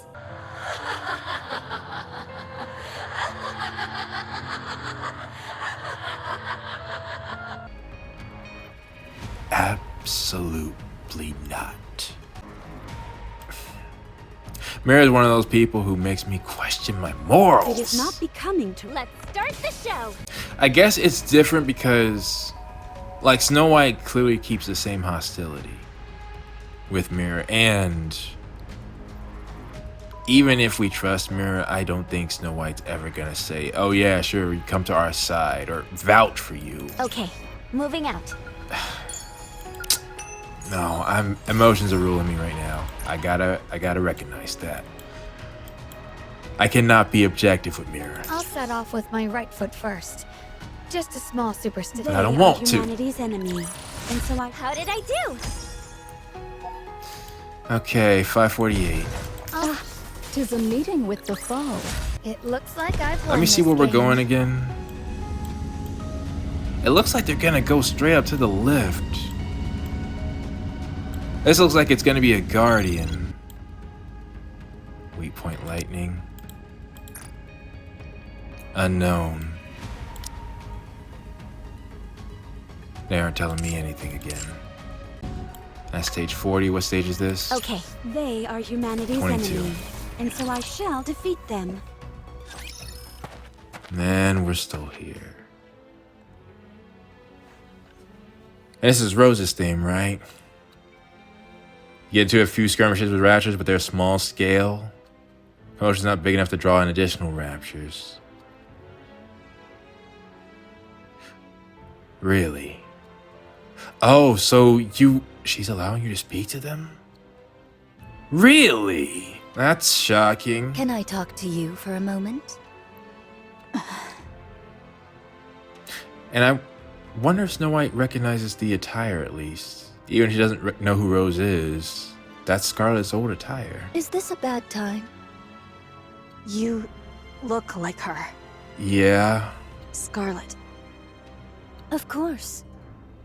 Absolutely not. Mirror is one of those people who makes me question my morals. It is not becoming to. Let's start the show. I guess it's different because, like, Snow White clearly keeps the same hostility with Mirror, and even if we trust Mirror, I don't think Snow White's ever gonna say, "Oh yeah, sure, you come to our side," or vouch for you. Okay, moving out. No, emotions are ruling me right now. I gotta recognize that. I cannot be objective with Mirror. I'll set off with my right foot first. Just a small superstition. I don't They want are to. humanity's enemy, and so I. How did I do? Okay, 548. Ah, 'tis a meeting with the foe. It looks like I've won Let me see this where we're game. going again. It looks like they're gonna go straight up to the lift. This looks like it's gonna be a Guardian. Weak point lightning. Unknown. They aren't telling me anything again. That's stage 40. What stage is this? Okay, They are humanity's 22. enemy, and so I shall defeat them. Man, we're still here. And this is Rose's theme, right? You get into a few skirmishes with raptures, but they're small scale. Potion's not big enough to draw in additional raptures. Really? Oh, so she's allowing you to speak to them? Really? That's shocking. Can I talk to you for a moment? And I wonder if Snow White recognizes the attire at least. Even if she doesn't know who Rose is. That's Scarlet's old attire. Is this a bad time? You look like her, Yeah. Scarlet. Of course.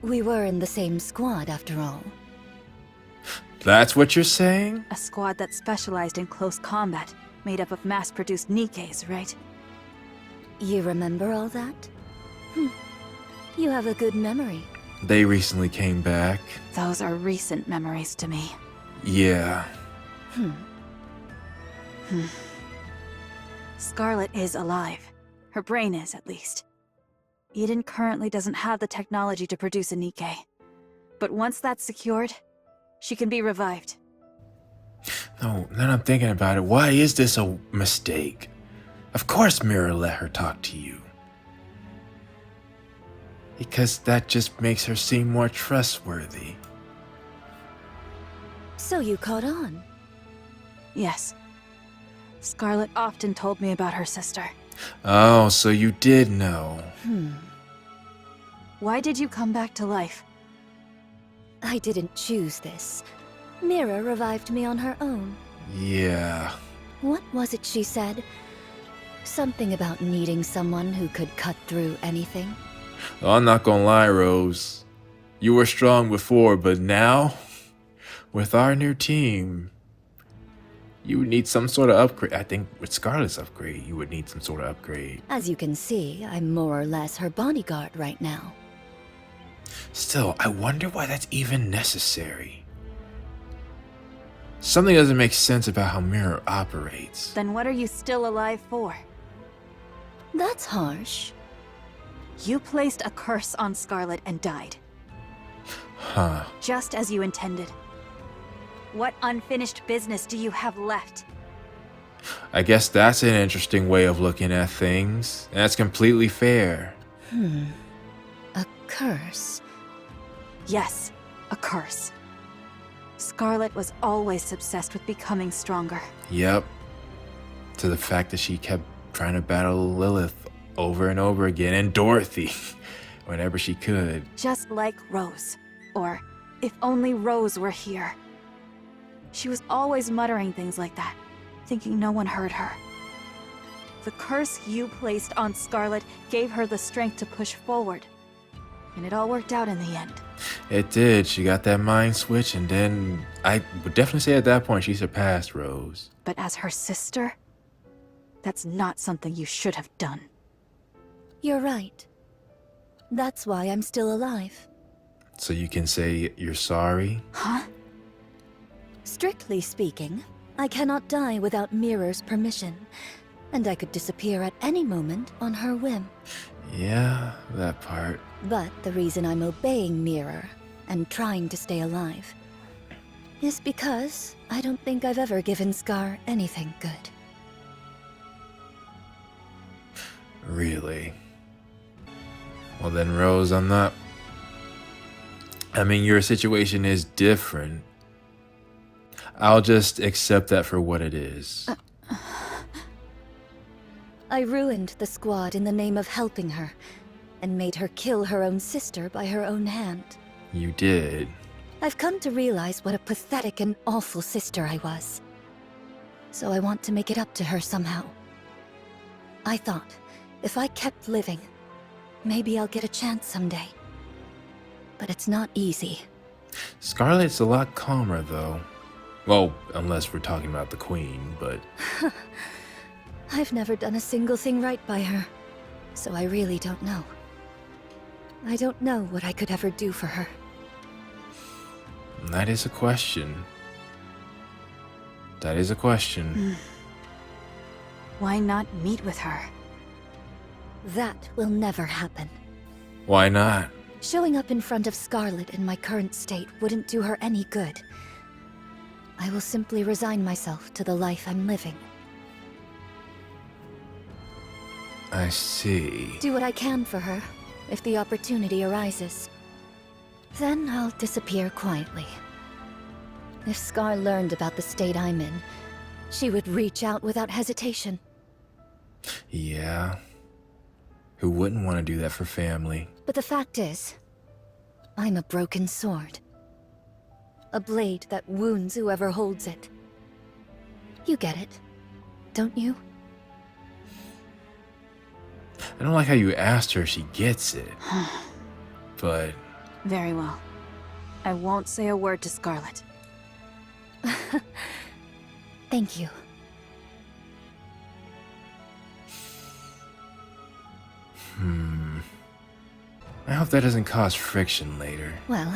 We were in the same squad after all. That's what you're saying? A squad that specialized in close combat, made up of mass-produced Nikkes, right? You remember all that? You have a good memory. They recently came back. Those are recent memories to me. Yeah. Scarlet is alive. Her brain is, at least. Eden currently doesn't have the technology to produce a Nikke. But once that's secured, she can be revived. No, now I'm thinking about it. Why is this a mistake? Of course Mirror let her talk to you. Because that just makes her seem more trustworthy. So you caught on. Yes. Scarlet often told me about her sister. Oh, so you did know. Why did you come back to life? I didn't choose this. Mira revived me on her own. Yeah. What was it she said? Something about needing someone who could cut through anything? Well, I'm not gonna lie, Rose. You were strong before, but now, with our new team, you would need some sort of upgrade. I think with Scarlet's upgrade, you would need some sort of upgrade. As you can see, I'm more or less her bodyguard right now. Still, I wonder why that's even necessary. Something doesn't make sense about how Mirror operates. Then what are you still alive for? That's harsh. You placed a curse on Scarlet and died. Huh. Just as you intended. What unfinished business do you have left? I guess that's an interesting way of looking at things. And that's completely fair. A curse. Yes, a curse. Scarlet was always obsessed with becoming stronger. Yep. To the fact that she kept trying to battle Lilith over and over again, and Dorothy, whenever she could. Just like Rose. Or, if only Rose were here. She was always muttering things like that, thinking no one heard her. The curse you placed on Scarlet gave her the strength to push forward. And it all worked out in the end. It did. She got that mind switch, and then I would definitely say at that point she surpassed Rose. But as her sister, that's not something you should have done. You're right. That's why I'm still alive. So you can say you're sorry? Huh? Strictly speaking, I cannot die without Mirror's permission, and I could disappear at any moment on her whim. Yeah, that part. But the reason I'm obeying Mirror and trying to stay alive is because I don't think I've ever given Scar anything good. Really? Well then, Rose, I mean, your situation is different. I'll just accept that for what it is. I ruined the squad in the name of helping her, and made her kill her own sister by her own hand. You did. I've come to realize what a pathetic and awful sister I was. So I want to make it up to her somehow. I thought, if I kept living, maybe I'll get a chance someday. But it's not easy. Scarlet's a lot calmer, though. Well, unless we're talking about the Queen, but... I've never done a single thing right by her, so I really don't know. I don't know what I could ever do for her. That is a question. That is a question. Why not meet with her? That will never happen. Why not? Showing up in front of Scarlet in my current state wouldn't do her any good. I will simply resign myself to the life I'm living. I see. Do what I can for her, if the opportunity arises. Then I'll disappear quietly. If Scar learned about the state I'm in, she would reach out without hesitation. Yeah. Who wouldn't want to do that for family? But the fact is, I'm a broken sword. A blade that wounds whoever holds it. You get it, don't you? I don't like how you asked her if she gets it. But... Very well. I won't say a word to Scarlet. Thank you. I hope that doesn't cause friction later. Well,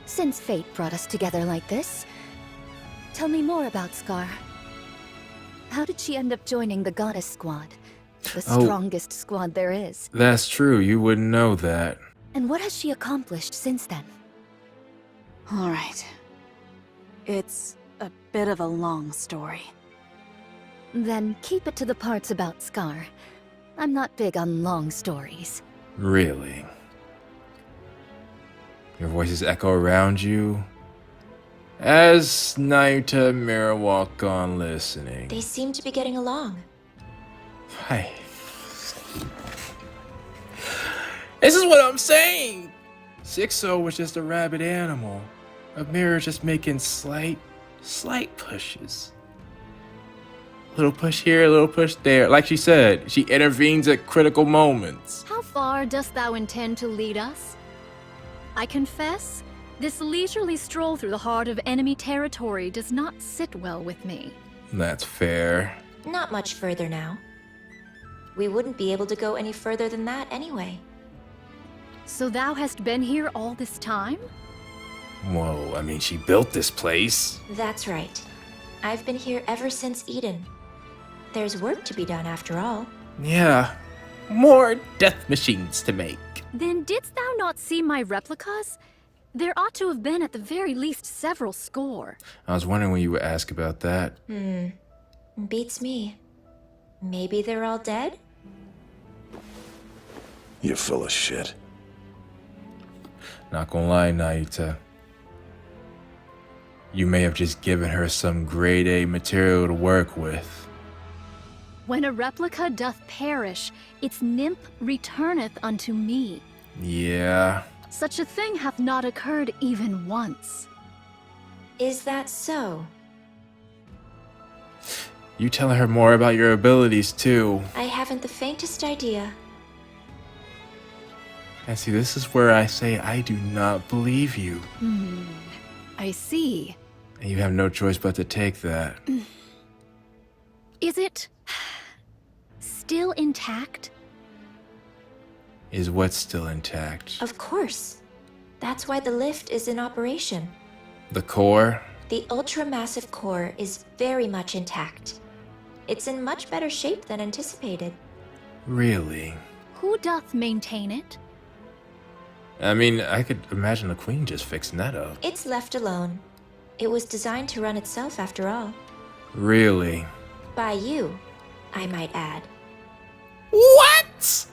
since fate brought us together like this, tell me more about Scar. How did she end up joining the Goddess Squad? The strongest squad there is. That's true, you wouldn't know that. And what has she accomplished since then? Alright. It's a bit of a long story. Then keep it to the parts about Scar. I'm not big on long stories. Really? Your voices echo around you? As Naita and Mira walk on listening. They seem to be getting along. Hi. This is what I'm saying! 6-0 was just a rabid animal. Amira just making slight pushes. Little push here, little push there. Like she said, she intervenes at critical moments. How far dost thou intend to lead us? I confess, this leisurely stroll through the heart of enemy territory does not sit well with me. That's fair. Not much further now. We wouldn't be able to go any further than that anyway. So thou hast been here all this time? Whoa, I mean, she built this place. That's right. I've been here ever since Eden. There's work to be done after all. Yeah. More death machines to make. Then didst thou not see my replicas? There ought to have been at the very least several score. I was wondering when you would ask about that. Beats me. Maybe they're all dead? You're full of shit. Not gonna lie, Naita. You may have just given her some grade A material to work with. When a replica doth perish, its nymph returneth unto me. Yeah. Such a thing hath not occurred even once. Is that so? You tell her more about your abilities too. I haven't the faintest idea. And see, this is where I say I do not believe you. I see. And you have no choice but to take that. Is it still intact? Is what's still intact? Of course. That's why the lift is in operation. The core? The ultramassive core is very much intact. It's in much better shape than anticipated. Really? Who doth maintain it? I mean, I could imagine the queen just fixing that up. It's left alone. It was designed to run itself after all. Really? By you, I might add. What?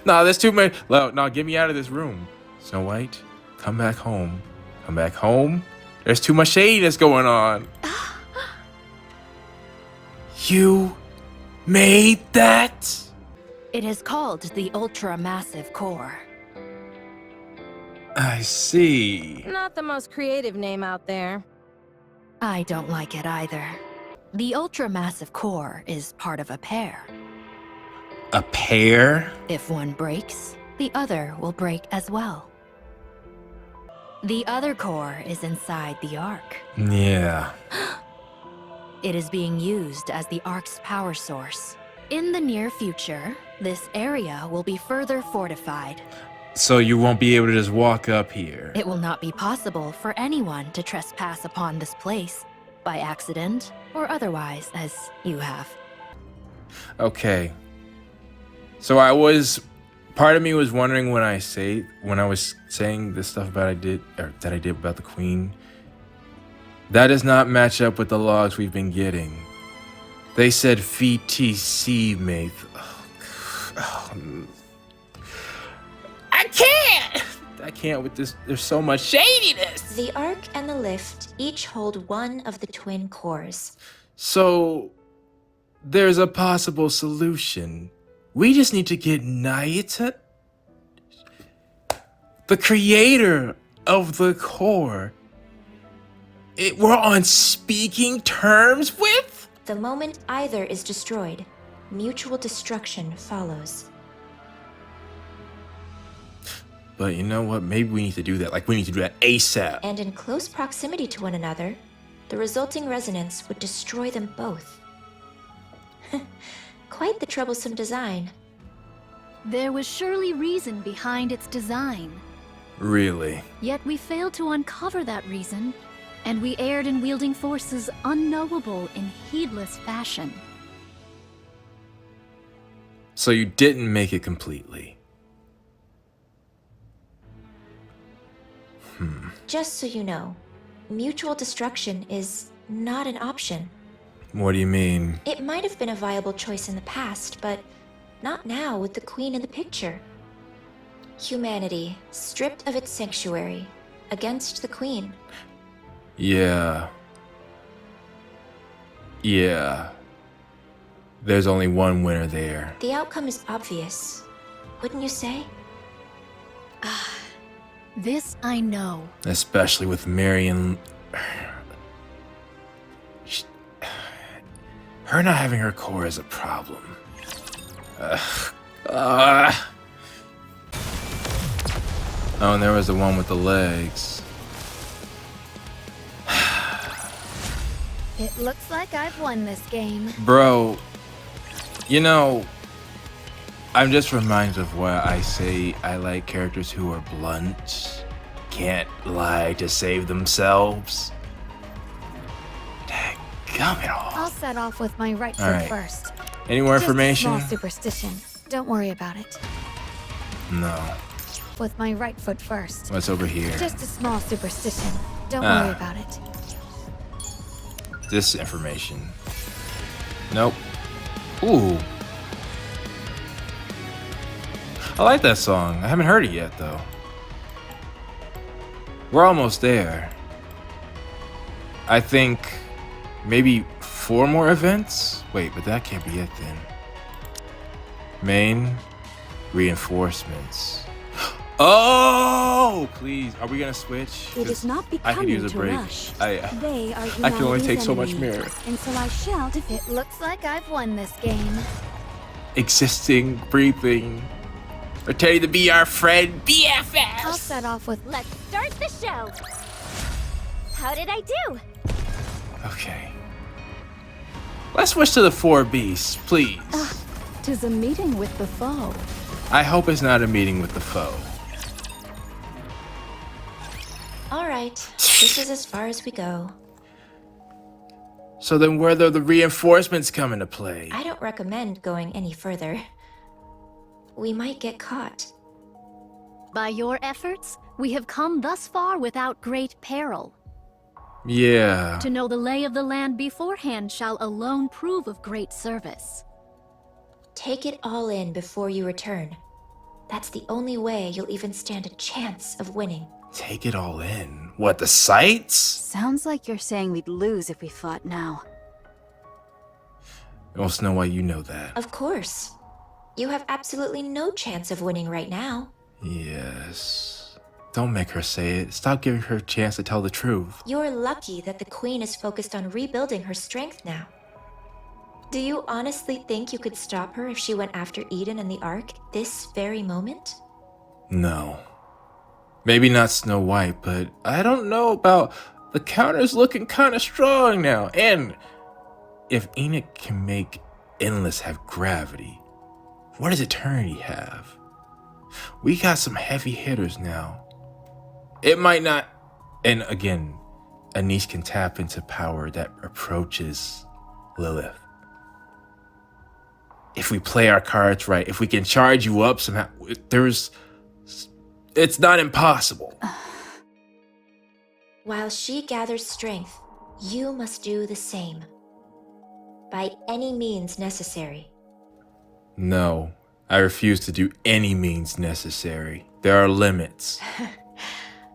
Nah, there's too many. No, get me out of this room. Snow White, come back home. Come back home. There's too much shadiness going on. You made that? It is called the ultra-massive core. I see. Not the most creative name out there. I don't like it either. The ultra-massive core is part of a pair. A pair? If one breaks, the other will break as well. The other core is inside the Ark. Yeah. It is being used as the Ark's power source. In the near future, this area will be further fortified. So you won't be able to just walk up here. It will not be possible for anyone to trespass upon this place, by accident or otherwise, as you have. Okay. So part of me was wondering when I was saying this stuff that I did about the queen, that does not match up with the logs we've been getting. They said VTC mate. I can't with this. There's so much shadiness. The Ark and the lift each hold one of the twin cores. So there's a possible solution. We just need to get Nikke, the creator of the core, we're on speaking terms with? The moment either is destroyed, mutual destruction follows. But you know what? Maybe we need to do that. Like, we need to do that ASAP. And in close proximity to one another, the resulting resonance would destroy them both. Quite the troublesome design. There was surely reason behind its design. Really? Yet we failed to uncover that reason, and we erred in wielding forces unknowable in heedless fashion. So you didn't make it completely. Just so you know, mutual destruction is not an option. What do you mean? It might have been a viable choice in the past, but not now with the Queen in the picture. Humanity, stripped of its sanctuary, against the Queen. Yeah. There's only one winner there. The outcome is obvious, wouldn't you say? This I know. Especially with Marion. Her not having her core is a problem. Oh, and there was the one with the legs. It looks like I've won this game. Bro, you know, I'm just reminded of why I say I like characters who are blunt, can't lie to save themselves. Dadgummit it all. I'll set off with my right foot Alright. first. Any more Just a information? small superstition. Don't worry about it. No. With my right foot first. What's over here? Just a small superstition. Don't Ah. worry about it. This information. Nope. Ooh. I like that song. I haven't heard it yet, though. We're almost there. I think Maybe 4 more events? Wait, but that can't be it then. Main reinforcements. Oh, please. Are we gonna switch? It is not I could use becoming a to break. rush. They are I can only take humanity's so much enemy, mirror. and so I shall defeat. Looks like I've won this game. Existing, breathing, pretending to be our friend, I'll BFF. start off with Let's start the show. How did I do? Okay. Let's switch to the 4 beasts, please. 'tis a meeting with the foe. I hope it's not a meeting with the foe. All right, this is as far as we go. So then where do the reinforcements come into play? I don't recommend going any further. We might get caught. By your efforts, we have come thus far without great peril. Yeah. To know the lay of the land beforehand shall alone prove of great service. Take it all in before you return. That's the only way you'll even stand a chance of winning. Take it all in. What, the sights? Sounds like you're saying we'd lose if we fought now. Well, Snow White, you know that. Of course. You have absolutely no chance of winning right now. Yes. Don't make her say it. Stop giving her a chance to tell the truth. You're lucky that the Queen is focused on rebuilding her strength now. Do you honestly think you could stop her if she went after Eden and the Ark this very moment? No. Maybe not Snow White, but I don't know about the counter's looking kind of strong now. And if Enoch can make Endless have gravity, what does Eternity have? We got some heavy hitters now. It might not, and again, Anise can tap into power that approaches Lilith. If we play our cards right, if we can charge you up somehow, it's not impossible. While she gathers strength, you must do the same. By any means necessary. No, I refuse to do any means necessary. There are limits.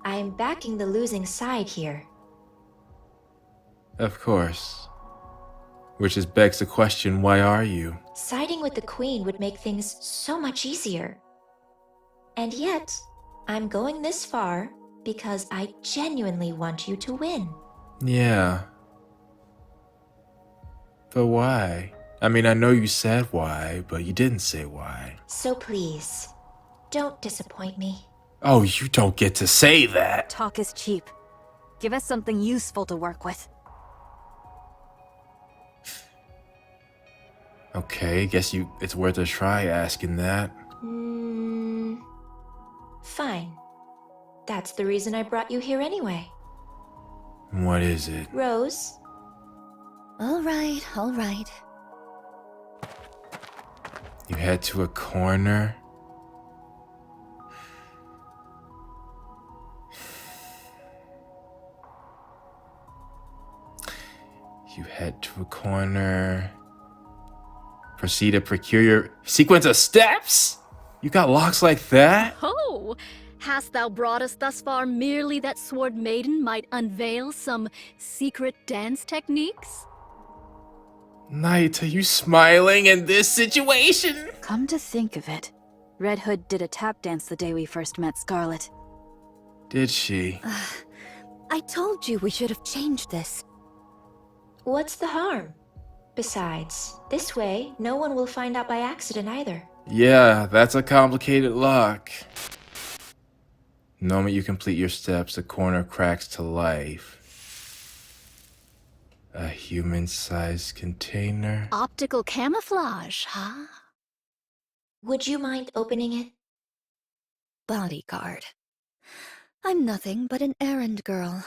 I am backing the losing side here. Of course. Which just begs the question, why are you? Siding with the Queen would make things so much easier. And yet, I'm going this far because I genuinely want you to win. Yeah. But why? I mean, I know you said why, but you didn't say why. So please, don't disappoint me. Oh, you don't get to say that. Talk is cheap. Give us something useful to work with. Okay, guess it's worth a try asking that. Fine. That's the reason I brought you here anyway. What is it? Rose? All right, all right. You head to a corner. You head to a corner. Proceed to procure your sequence of steps? You got locks like that? Oh, hast thou brought us thus far merely that Sword Maiden might unveil some secret dance techniques? Knight, are you smiling in this situation? Come to think of it, Red Hood did a tap dance the day we first met Scarlet. Did she? I told you we should have changed this. What's the harm? Besides, this way, no one will find out by accident either. Yeah, that's a complicated lock. The moment you complete your steps, the corner cracks to life. A human-sized container? Optical camouflage, huh? Would you mind opening it? Bodyguard. I'm nothing but an errand girl.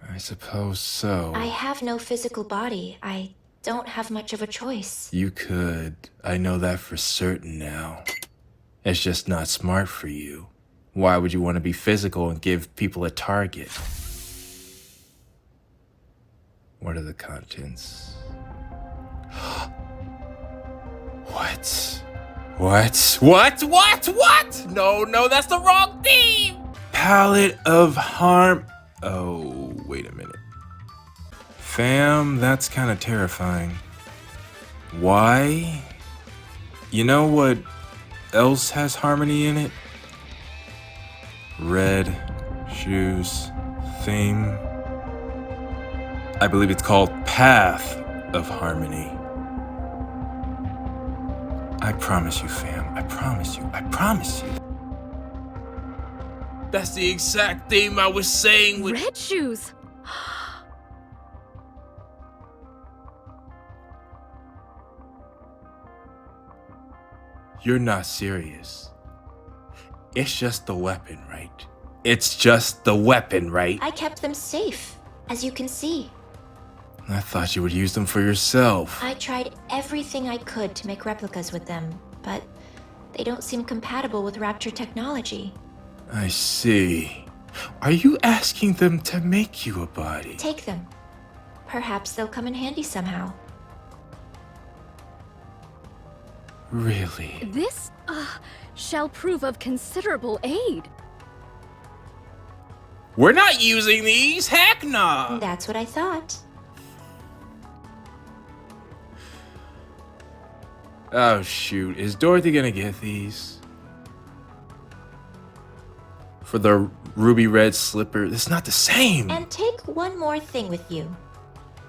I suppose so. I have no physical body. I don't have much of a choice. You could. I know that for certain now. It's just not smart for you. Why would you want to be physical and give people a target? What are the contents? What? What? No, that's the wrong theme! Palette of Harm. Oh, wait a minute. Fam, that's kind of terrifying. Why? You know what else has harmony in it? Red shoes theme. I believe it's called Path of Harmony. I promise you, fam. I promise you. I promise you. That's the exact theme I was saying with— Red shoes! You're not serious. It's just the weapon, right? It's just the weapon, right? I kept them safe, as you can see. I thought you would use them for yourself. I tried everything I could to make replicas with them, but they don't seem compatible with Rapture technology. I see. Are you asking them to make you a body? Take them. Perhaps they'll come in handy somehow. Really? This, shall prove of considerable aid. We're not using these! Heck nah! That's what I thought. Oh shoot, is Dorothy gonna get these? For the ruby red slipper, it's not the same! And take one more thing with you.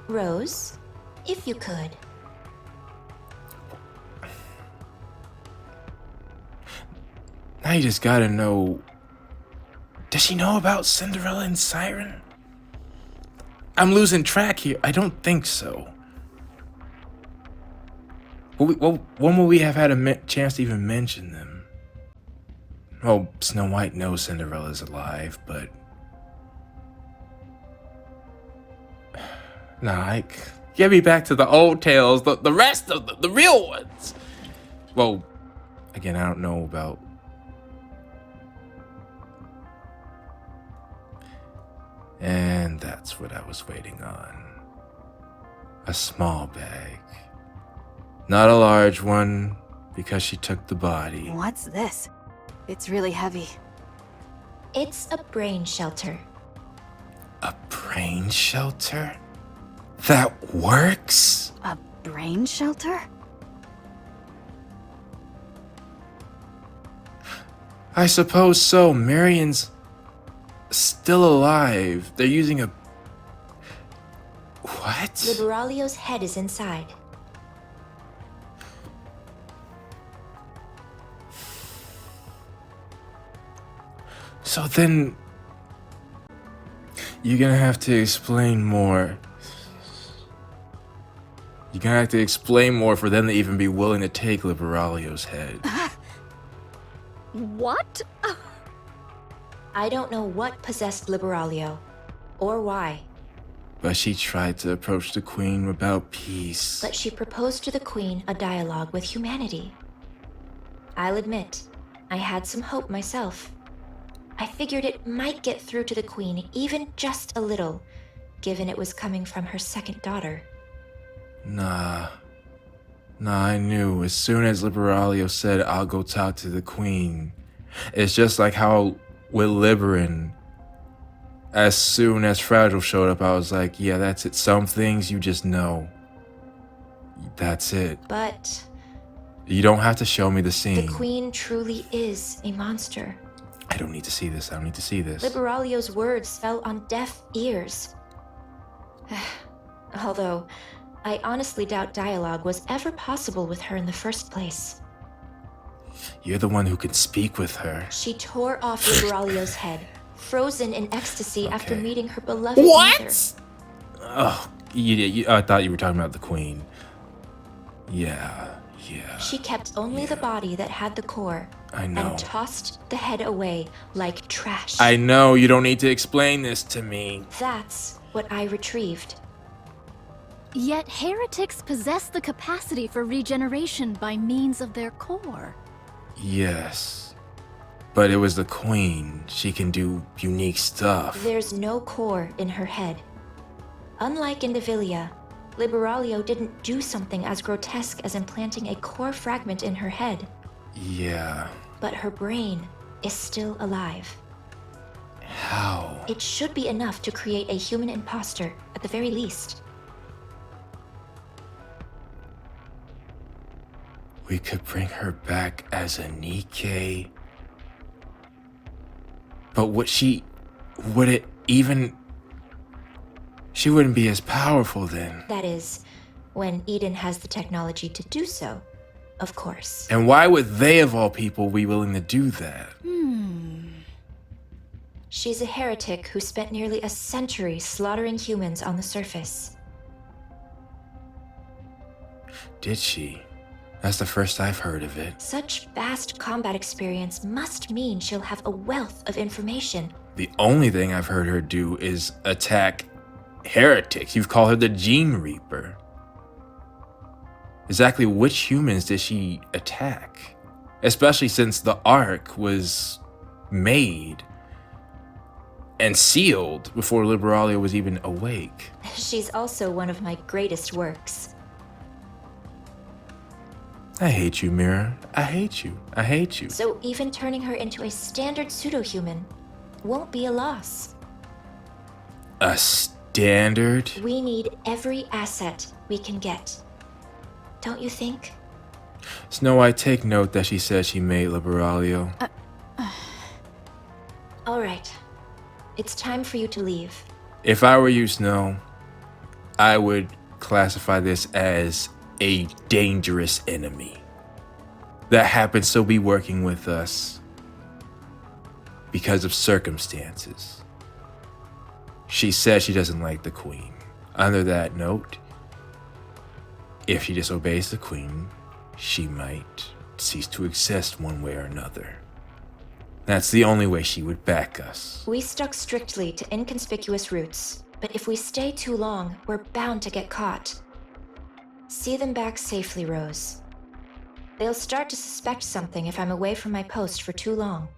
Rose, if you could. Now you just gotta know... Does she know about Cinderella and Siren? I'm losing track here. I don't think so. When will we have had a chance to even mention them? Oh, Snow White knows Cinderella's alive, but... Nah, get me back to the old tales, the rest of the real ones. Well, again, I don't know about... And that's what I was waiting on. A small bag. Not a large one, because she took the body. What's this? It's really heavy. It's a brain shelter. A brain shelter? That works? A brain shelter? I suppose so. Marion's still alive. They're using a... What? Liberalio's head is inside. So then... You're gonna have to explain more. You're gonna have to explain more for them to even be willing to take Liberalio's head. What? I don't know what possessed Liberalio, or why. But she tried to approach the Queen about peace. But she proposed to the Queen a dialogue with humanity. I'll admit, I had some hope myself. I figured it might get through to the Queen, even just a little, given it was coming from her second daughter. Nah, I knew as soon as Liberalio said, I'll go talk to the Queen. It's just like how with Liberin, as soon as Fragile showed up, I was like, yeah, that's it. Some things you just know. That's it. But you don't have to show me the scene. The Queen truly is a monster. I don't need to see this. I don't need to see this. Liberalio's words fell on deaf ears. Although, I honestly doubt dialogue was ever possible with her in the first place. You're the one who can speak with her. She tore off Liberalio's head, frozen in ecstasy after meeting her beloved What? mother. Oh, I thought you were talking about the Queen. Yeah. She kept only the body that had the core. I know. And tossed the head away like trash. I know, you don't need to explain this to me. That's what I retrieved. Yet heretics possess the capacity for regeneration by means of their core. Yes. But it was the Queen. She can do unique stuff. There's no core in her head. Unlike in Devilia, Liberalio didn't do something as grotesque as implanting a core fragment in her head. Yeah. But her brain is still alive. How? It should be enough to create a human imposter, at the very least. we could bring her back as a Nikke. But she wouldn't be as powerful then. That is, when Eden has the technology to do so, of course. And why would they, of all people, be willing to do that? She's a heretic who spent nearly a century slaughtering humans on the surface. Did she? That's the first I've heard of it. Such vast combat experience must mean she'll have a wealth of information. The only thing I've heard her do is attack heretics. You've called her the Gene Reaper. Exactly which humans did she attack? Especially since the Ark was made and sealed before Liberalia was even awake. She's also one of my greatest works. I hate you, Mira. I hate you. I hate you. So even turning her into a standard pseudo-human won't be a loss. A standard? We need every asset we can get. Don't you think? Snow White, take note that she said she made Liberalia. All right. It's time for you to leave. If I were you, Snow, I would classify this as a dangerous enemy that happens to be working with us because of circumstances. She says she doesn't like the Queen. Under that note, if she disobeys the Queen, she might cease to exist one way or another. That's the only way she would back us. We stuck strictly to inconspicuous routes, but if we stay too long, we're bound to get caught. See them back safely, Rose. They'll start to suspect something if I'm away from my post for too long.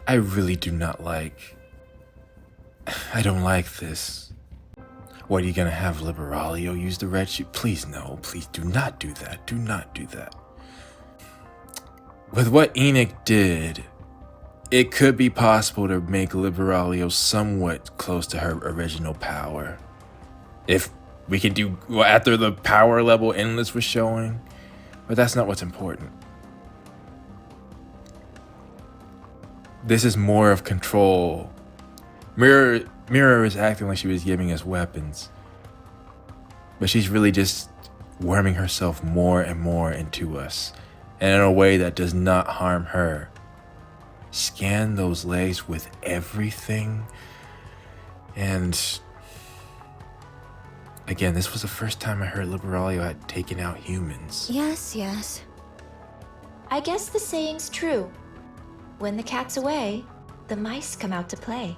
I really do not like... I don't like this. What, are you gonna have Liberalia use the red shoe? Please no, please do not do that. Do not do that. With what Enoch did, it could be possible to make Liberalia somewhat close to her original power. If we can do after the power level Endless was showing, but that's not what's important. This is more of control. Mirror is acting like she was giving us weapons, but she's really just worming herself more and more into us, and in a way that does not harm her. Scan those legs with everything, and again, this was the first time I heard Liberalia had taken out humans. Yes, yes. I guess the saying's true. When the cat's away, the mice come out to play.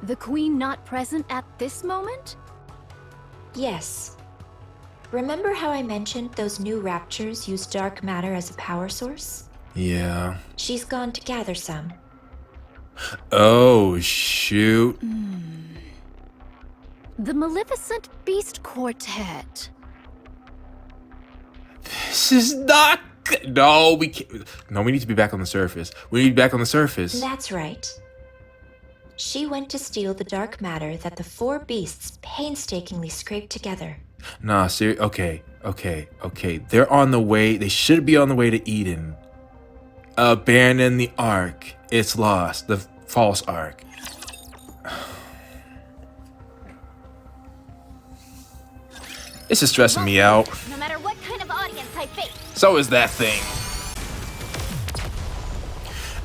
The Queen not present at this moment? Yes. Remember how I mentioned those new raptures use dark matter as a power source? Yeah. She's gone to gather some. Oh, shoot. The Maleficent Beast Quartet. This is not good. No, we can't. No, we need to be back on the surface. We need to be back on the surface. That's right. She went to steal the dark matter that the four beasts painstakingly scraped together. Nah, seriously. Okay. They're on the way. They should be on the way to Eden. Abandon the Ark. It's lost. The false Ark. This is stressing me out. No matter what kind of audience I face. So is that thing.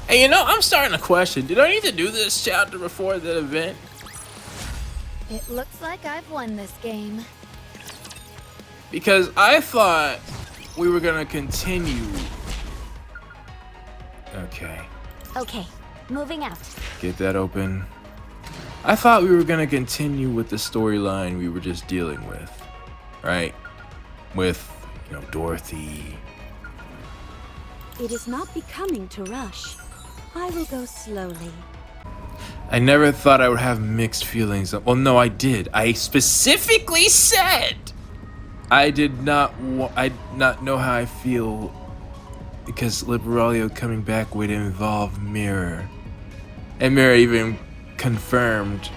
Hey, I'm starting to question, did I need to do this chapter before the event? It looks like I've won this game. Because I thought we were gonna continue. Okay. Okay, moving out. Get that open. I thought we were gonna continue with the storyline we were just dealing with. Right? With, Dorothy. It is not becoming to rush. I will go slowly. I never thought I would have mixed feelings. Well, no, I did. I specifically said I did not know how I feel because Liberalia coming back would involve Mirror. And Mirror even confirmed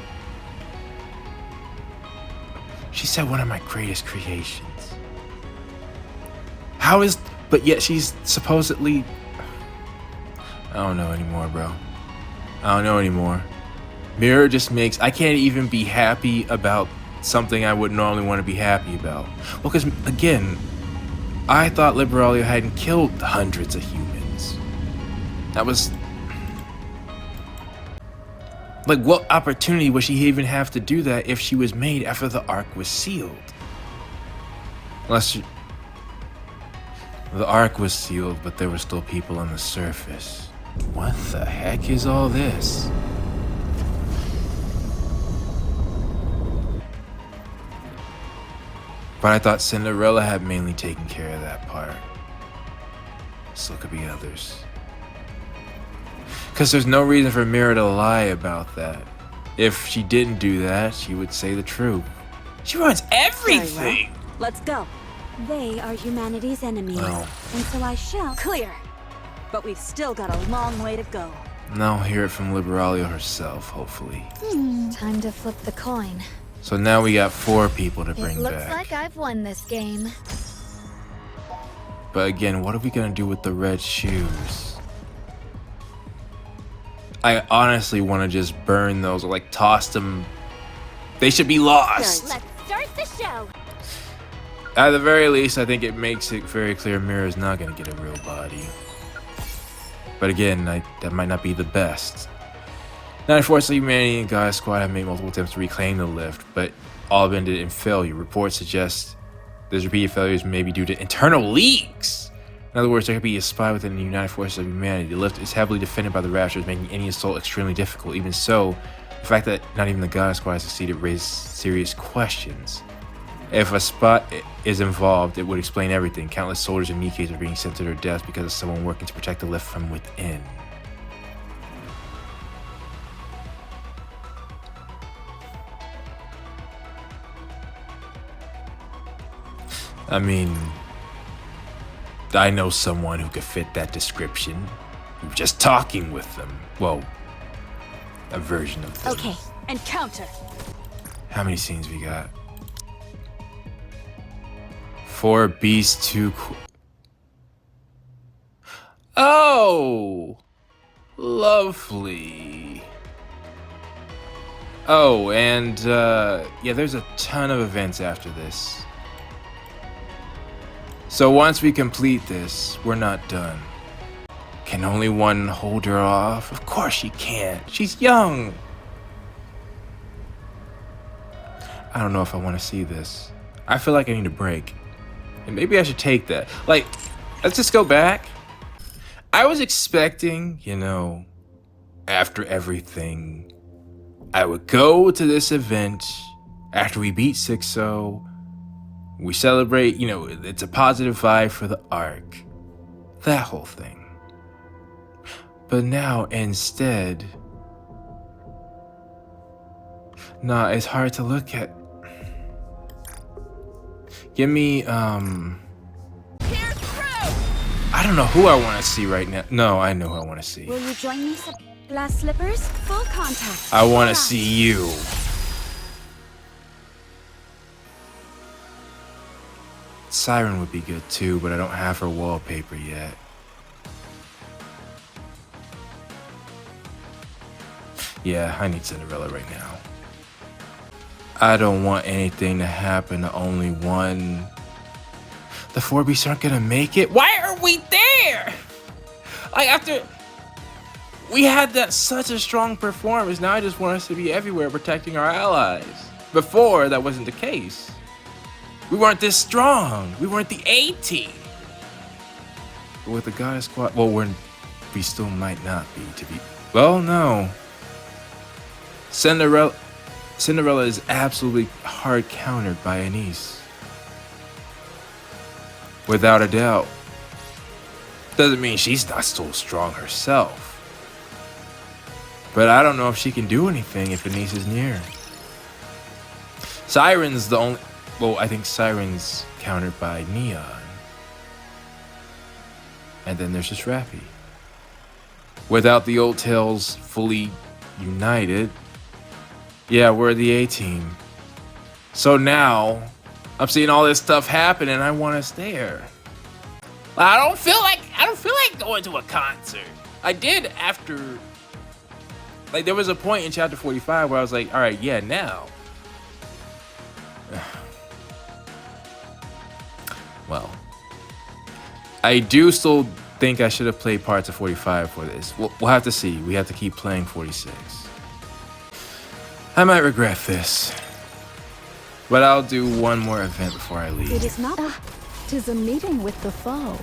She said one of my greatest creations. How is... But yet she's supposedly... I don't know anymore, bro. I don't know anymore. Mirror just makes... I can't even be happy about something I would normally want to be happy about. Well, because, again, I thought Liberalia hadn't killed hundreds of humans. That was... Like, what opportunity would she even have to do that if she was made after the Ark was sealed? Unless she... The Ark was sealed, but there were still people on the surface. What the heck is all this? But I thought Cinderella had mainly taken care of that part. So could be others. Because there's no reason for Mira to lie about that. If she didn't do that, she would say the truth. She runs everything! Well. Let's go. They are humanity's enemies, and so I shall... Clear! But we've still got a long way to go. Now hear it from Liberalia herself, hopefully. Time to flip the coin. So now we got 4 people to bring back. Looks like I've won this game. But again, what are we gonna do with the red shoes? I honestly want to just burn those or like toss them. They should be lost. Let's start the show. At the very least, I think it makes it very clear Mira's not going to get a real body. But again, that might not be the best. Now, unfortunately, Humanity and Gaia Squad have made multiple attempts to reclaim the lift, but all have ended in failure. Reports suggest those repeated failures may be due to internal leaks. In other words, there could be a spy within the United Forces of Humanity. The lift is heavily defended by the Raptors, making any assault extremely difficult. Even so, the fact that not even the Gaia Squad has succeeded raises serious questions. If a spot is involved, it would explain everything. Countless soldiers and Nikkes are being sent to their deaths because of someone working to protect the lift from within. I mean, I know someone who could fit that description. Just talking with them. Well, a version of them. Okay, and counter. How many scenes we got? 4 beasts, 2 Oh! Lovely. Oh, and yeah, there's a ton of events after this. So once we complete this, we're not done. Can only one hold her off? Of course she can't. She's young. I don't know if I want to see this. I feel like I need a break. And maybe I should take that. Like, let's just go back. I was expecting, you know, after everything, I would go to this event after we beat 6-0. We celebrate, you know, it's a positive vibe for the Ark. That whole thing. But now, instead... Nah, it's hard to look at. Give me, I don't know who I want to see right now. No, I know who I want to see. Will you join me, glass slippers? Full contact. I want to see you. Siren would be good too, but I don't have her wallpaper yet. Yeah, I need Cinderella right now. I don't want anything to happen to only one. The 4 beasts aren't gonna make it. Why are we there? Like, after we had that such a strong performance, now I just want us to be everywhere protecting our allies. Before, that wasn't the case. We weren't this strong. We weren't the A team. But with the Gaia Squad, well, we still might not be, to be. Well, no. Cinderella is absolutely hard countered by Anise. Without a doubt. Doesn't mean she's not still strong herself. But I don't know if she can do anything if Anise is near. Siren's the only... Well, I think Siren's countered by Neon. And then there's just Rappy. Without the old tails fully united, yeah, we're the A team. So now I'm seeing all this stuff happen and I want to stare. I don't feel like going to a concert. I did after, like, there was a point in chapter 45 where I was like, all right, yeah, now. Well, I do still think I should have played parts of 45 for this. We'll have to see. We have to keep playing 46. I might regret this, but I'll do one more event before I leave. It is not. 'Tis a meeting with the foe.